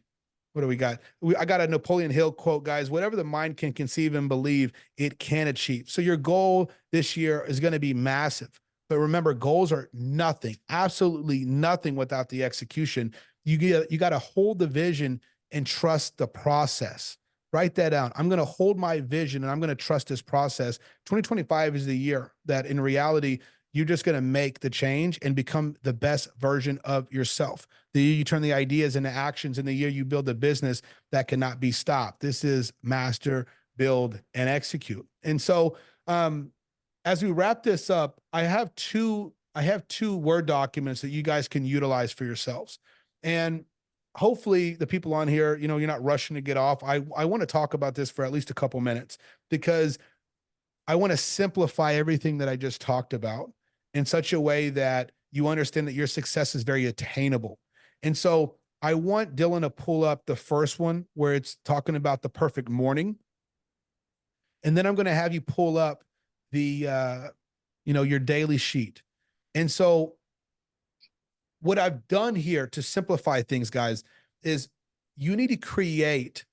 what do we got? I got a Napoleon Hill quote, guys. Whatever the mind can conceive and believe, it can achieve. So your goal this year is going to be massive. But remember, goals are nothing, absolutely nothing without the execution. You got to hold the vision and trust the process. Write that down. I'm going to hold my vision and I'm going to trust this process. 2025 is the year that in reality, you're just going to make the change and become the best version of yourself. The year you turn the ideas into actions, and the year you build a business that cannot be stopped. This is master, build, and execute. And so, as we wrap this up, I have two Word documents that you guys can utilize for yourselves. And hopefully the people on here, you're not rushing to get off. I want to talk about this for at least a couple minutes because I want to simplify everything that I just talked about in such a way that you understand that your success is very attainable. And so I want Dylan to pull up the first one where it's talking about the perfect morning. And then I'm going to have you pull up the, your daily sheet. And so what I've done here to simplify things, guys, is you need to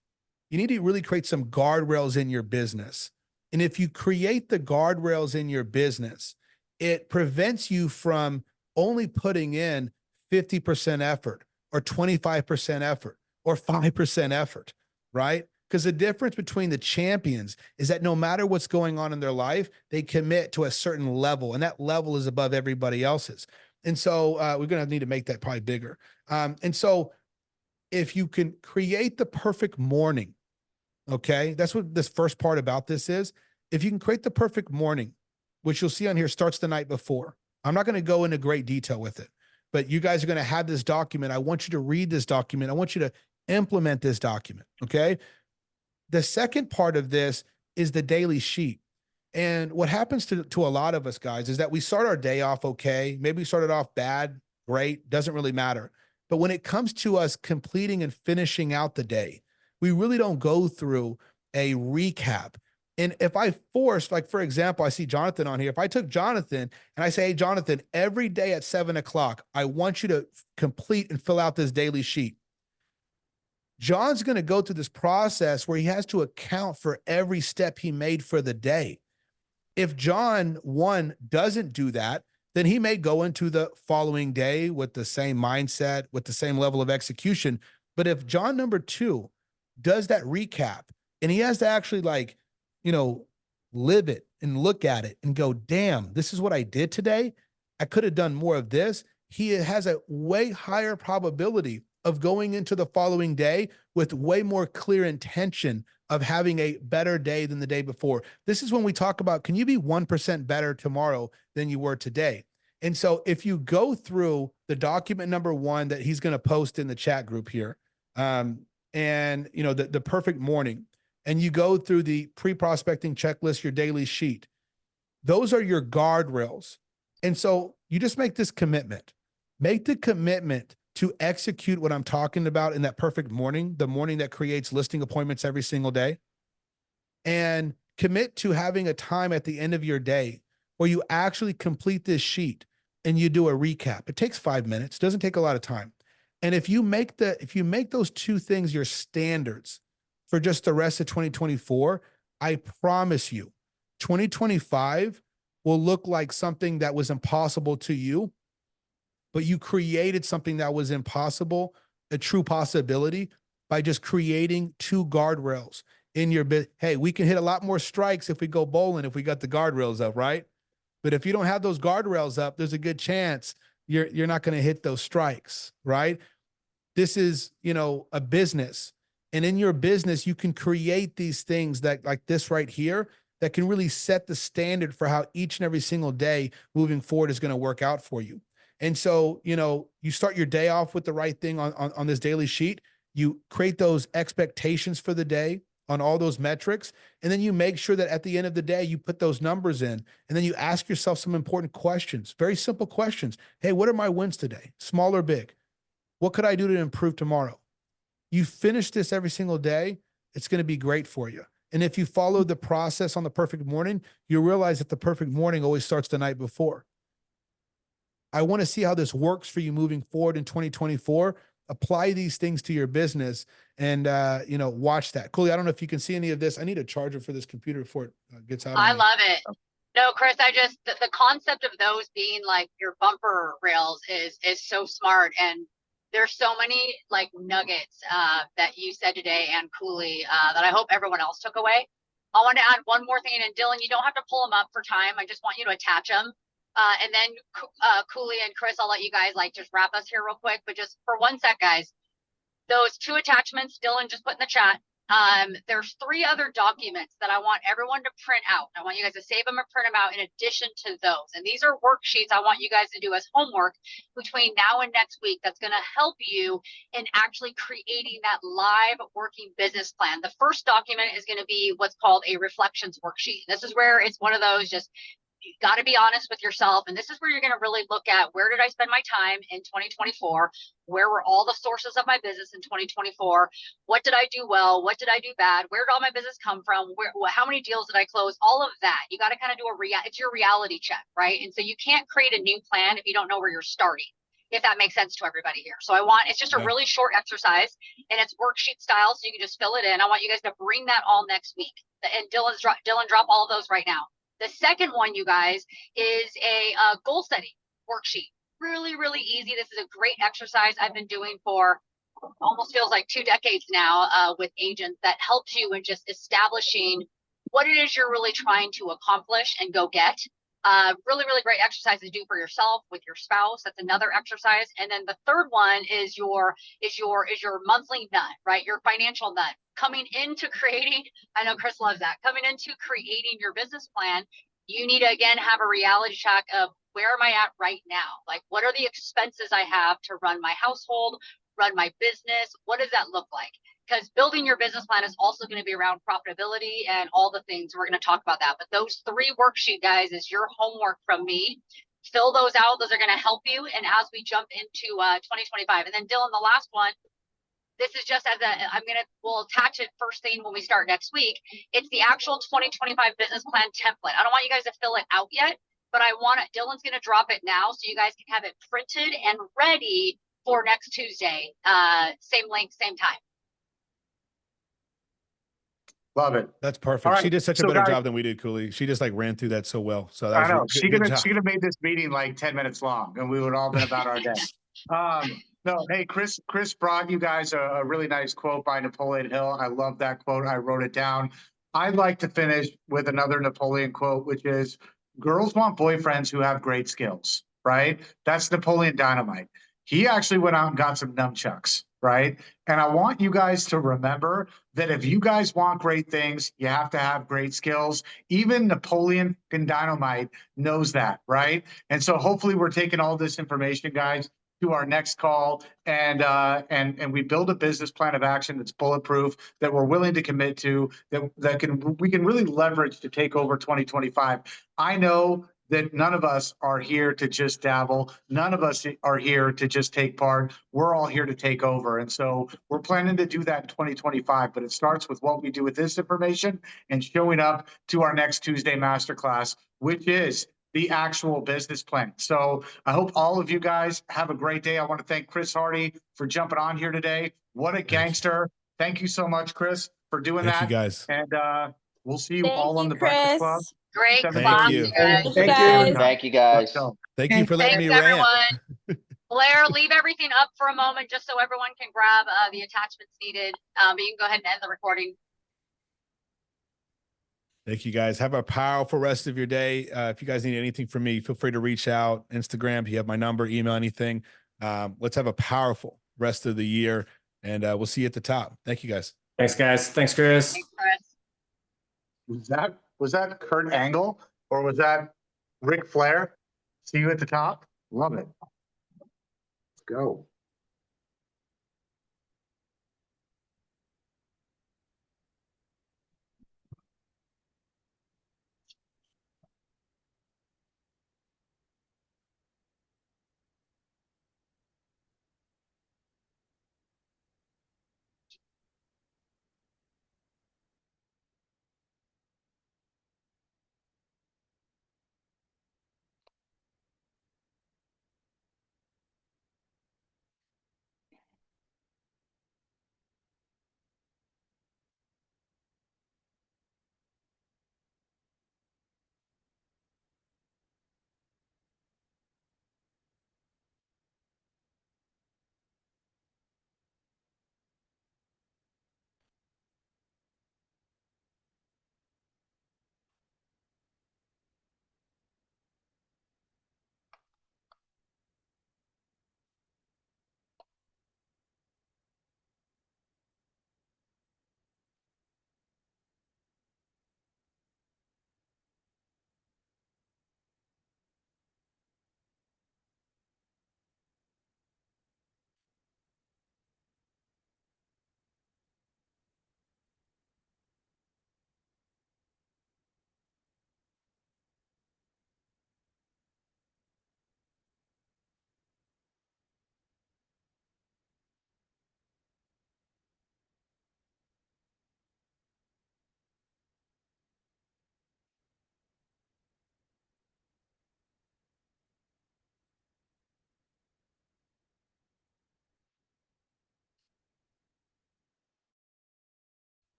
really create some guardrails in your business. And if you create the guardrails in your business, it prevents you from only putting in 50% effort or 25% effort or 5% effort, right? Because the difference between the champions is that no matter what's going on in their life, they commit to a certain level, and that level is above everybody else's. And so we're going to need to make that probably bigger. And so if you can create the perfect morning, okay, that's what this first part about this is. If you can create the perfect morning, which you'll see on here starts the night before. I'm not going to go into great detail with it, but you guys are going to have this document. I want you to read this document. I want you to implement this document. Okay. The second part of this is the daily sheet. And what happens to a lot of us guys is that we start our day off okay. Maybe we started off bad, great, doesn't really matter. But when it comes to us completing and finishing out the day, we really don't go through a recap. And if I forced, like, for example, I see Jonathan on here. If I took Jonathan and I say, hey, Jonathan, every day at 7 o'clock, I want you to complete and fill out this daily sheet. John's going to go through this process where he has to account for every step he made for the day. If John 1 doesn't do that, then he may go into the following day with the same mindset, with the same level of execution. But if John number 2 does that recap and he has to actually live it and look at it and go, damn, this is what I did today. I could have done more of this. He has a way higher probability of going into the following day with way more clear intention of having a better day than the day before. This is when we talk about, can you be 1% better tomorrow than you were today? And so if you go through the document number 1 that he's going to post in the chat group here, the perfect morning, and you go through the pre-prospecting checklist, your daily sheet, those are your guardrails. And so you just make this commitment. Make the commitment to execute what I'm talking about in that perfect morning, the morning that creates listing appointments every single day, and commit to having a time at the end of your day where you actually complete this sheet and you do a recap. It takes 5 minutes, doesn't take a lot of time. And if you make those 2 things your standards for just the rest of 2024, I promise you, 2025 will look like something that was impossible to you, but you created something that was impossible, a true possibility, by just creating 2 guardrails in your bit. Hey, we can hit a lot more strikes if we go bowling, if we got the guardrails up, right? But if you don't have those guardrails up, there's a good chance you're not going to hit those strikes, right? This is, a business. And in your business, you can create these things that, like this right here, that can really set the standard for how each and every single day moving forward is going to work out for you. And so, you start your day off with the right thing on this daily sheet. You create those expectations for the day on all those metrics. And then you make sure that at the end of the day, you put those numbers in, and then you ask yourself some important questions, very simple questions. Hey, what are my wins today? Small or big? What could I do to improve tomorrow? You finish this every single day, it's going to be great for you. And if you follow the process on the perfect morning, you realize that the perfect morning always starts the night before. I want to see how this works for you moving forward in 2024. Apply these things to your business and, you know, watch that. Cooley, I don't know if you can see any of this. I need a charger for this computer before it gets out. I love it. No, Chris, the concept of those being like your bumper rails is so smart. And there's so many like nuggets that you said today and Cooley that I hope everyone else took away. I want to add one more thing, and Dylan, you don't have to pull them up for time. I just want you to attach them. And then Cooley and Chris, I'll let you guys like just wrap us here real quick, but just for 1 sec, guys, those 2 attachments Dylan just put in the chat. There's 3 other documents that I want everyone to print out. I want you guys to save them and print them out in addition to those. And these are worksheets I want you guys to do as homework between now and next week. That's going to help you in actually creating that live working business plan. The first document is going to be what's called a reflections worksheet. This is where it's one of those just, you got to be honest with yourself. And this is where you're going to really look at, where did I spend my time in 2024? Where were all the sources of my business in 2024? What did I do well? What did I do bad? Where did all my business come from? How many deals did I close? All of that. You got to kind of do it's your reality check, right? And so you can't create a new plan if you don't know where you're starting, if that makes sense to everybody here. So it's just a really short exercise, and it's worksheet style, so you can just fill it in. I want you guys to bring that all next week. And Dylan, drop all of those right now. The second one, you guys, is a goal setting worksheet. Really, really easy. This is a great exercise I've been doing for almost feels like 2 decades now with agents, that helps you in just establishing what it is you're really trying to accomplish and go get. Really, really great exercise to do for yourself, with your spouse. That's another exercise. And then the third one is your monthly nut, right? Your financial nut. Coming into creating, I know Chris loves that, coming into creating your business plan, you need to, again, have a reality check of, where am I at right now? Like, what are the expenses I have to run my household, run my business? What does that look like? Because building your business plan is also going to be around profitability and all the things. We're going to talk about that. But those 3 worksheet, guys, is your homework from me. Fill those out. Those are going to help you. And as we jump into 2025, and then Dylan, the last one, this is just we'll attach it first thing when we start next week. It's the actual 2025 business plan template. I don't want you guys to fill it out yet, but Dylan's going to drop it now, so you guys can have it printed and ready for next Tuesday. Same link, same time. Love it. That's perfect. All right, She did such a so better guys- job than we did, Cooley. She just like ran through that so well. So that was I know. good, good job. She could have made this meeting like 10 minutes long, and we would all been about our day. No, hey, Chris brought you guys a really nice quote by Napoleon Hill. I love that quote. I wrote it down. I'd like to finish with another Napoleon quote, which is, girls want boyfriends who have great skills, right? That's Napoleon Dynamite. He actually went out and got some nunchucks, right? And I want you guys to remember that if you guys want great things, you have to have great skills. Even Napoleon Dynamite knows that, right? And so hopefully we're taking all this information, guys, to our next call, and we build a business plan of action that's bulletproof, that we're willing to commit to, that we can really leverage to take over 2025. I know that none of us are here to just dabble. None of us are here to just take part. We're all here to take over. And so we're planning to do that in 2025, but it starts with what we do with this information and showing up to our next Tuesday masterclass, which is the actual business plan. So I hope all of you guys have a great day. I want to thank Chris Hardy for jumping on here today. What a gangster. Thank you so much, Chris, for doing that. Thank you, guys. And we'll see you Thank all on you, the Breakfast Club. Chris. Great Thank class, you. you guys. Thank you, guys. Thank you, guys. Thank you for letting Thanks, me rant. everyone. Blair, leave everything up for a moment just so everyone can grab the attachments needed. But you can go ahead and end the recording. Thank you, guys. Have a powerful rest of your day. If you guys need anything from me, feel free to reach out. Instagram, you have my number, email, anything. Let's have a powerful rest of the year, and we'll see you at the top. Thank you, guys. Thanks, guys. Thanks, Chris. Thanks, Chris. Was that Kurt Angle, or was that Ric Flair? See you at the top. Love it. Let's go.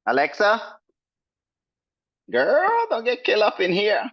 Alexa? Girl, don't get killed up in here.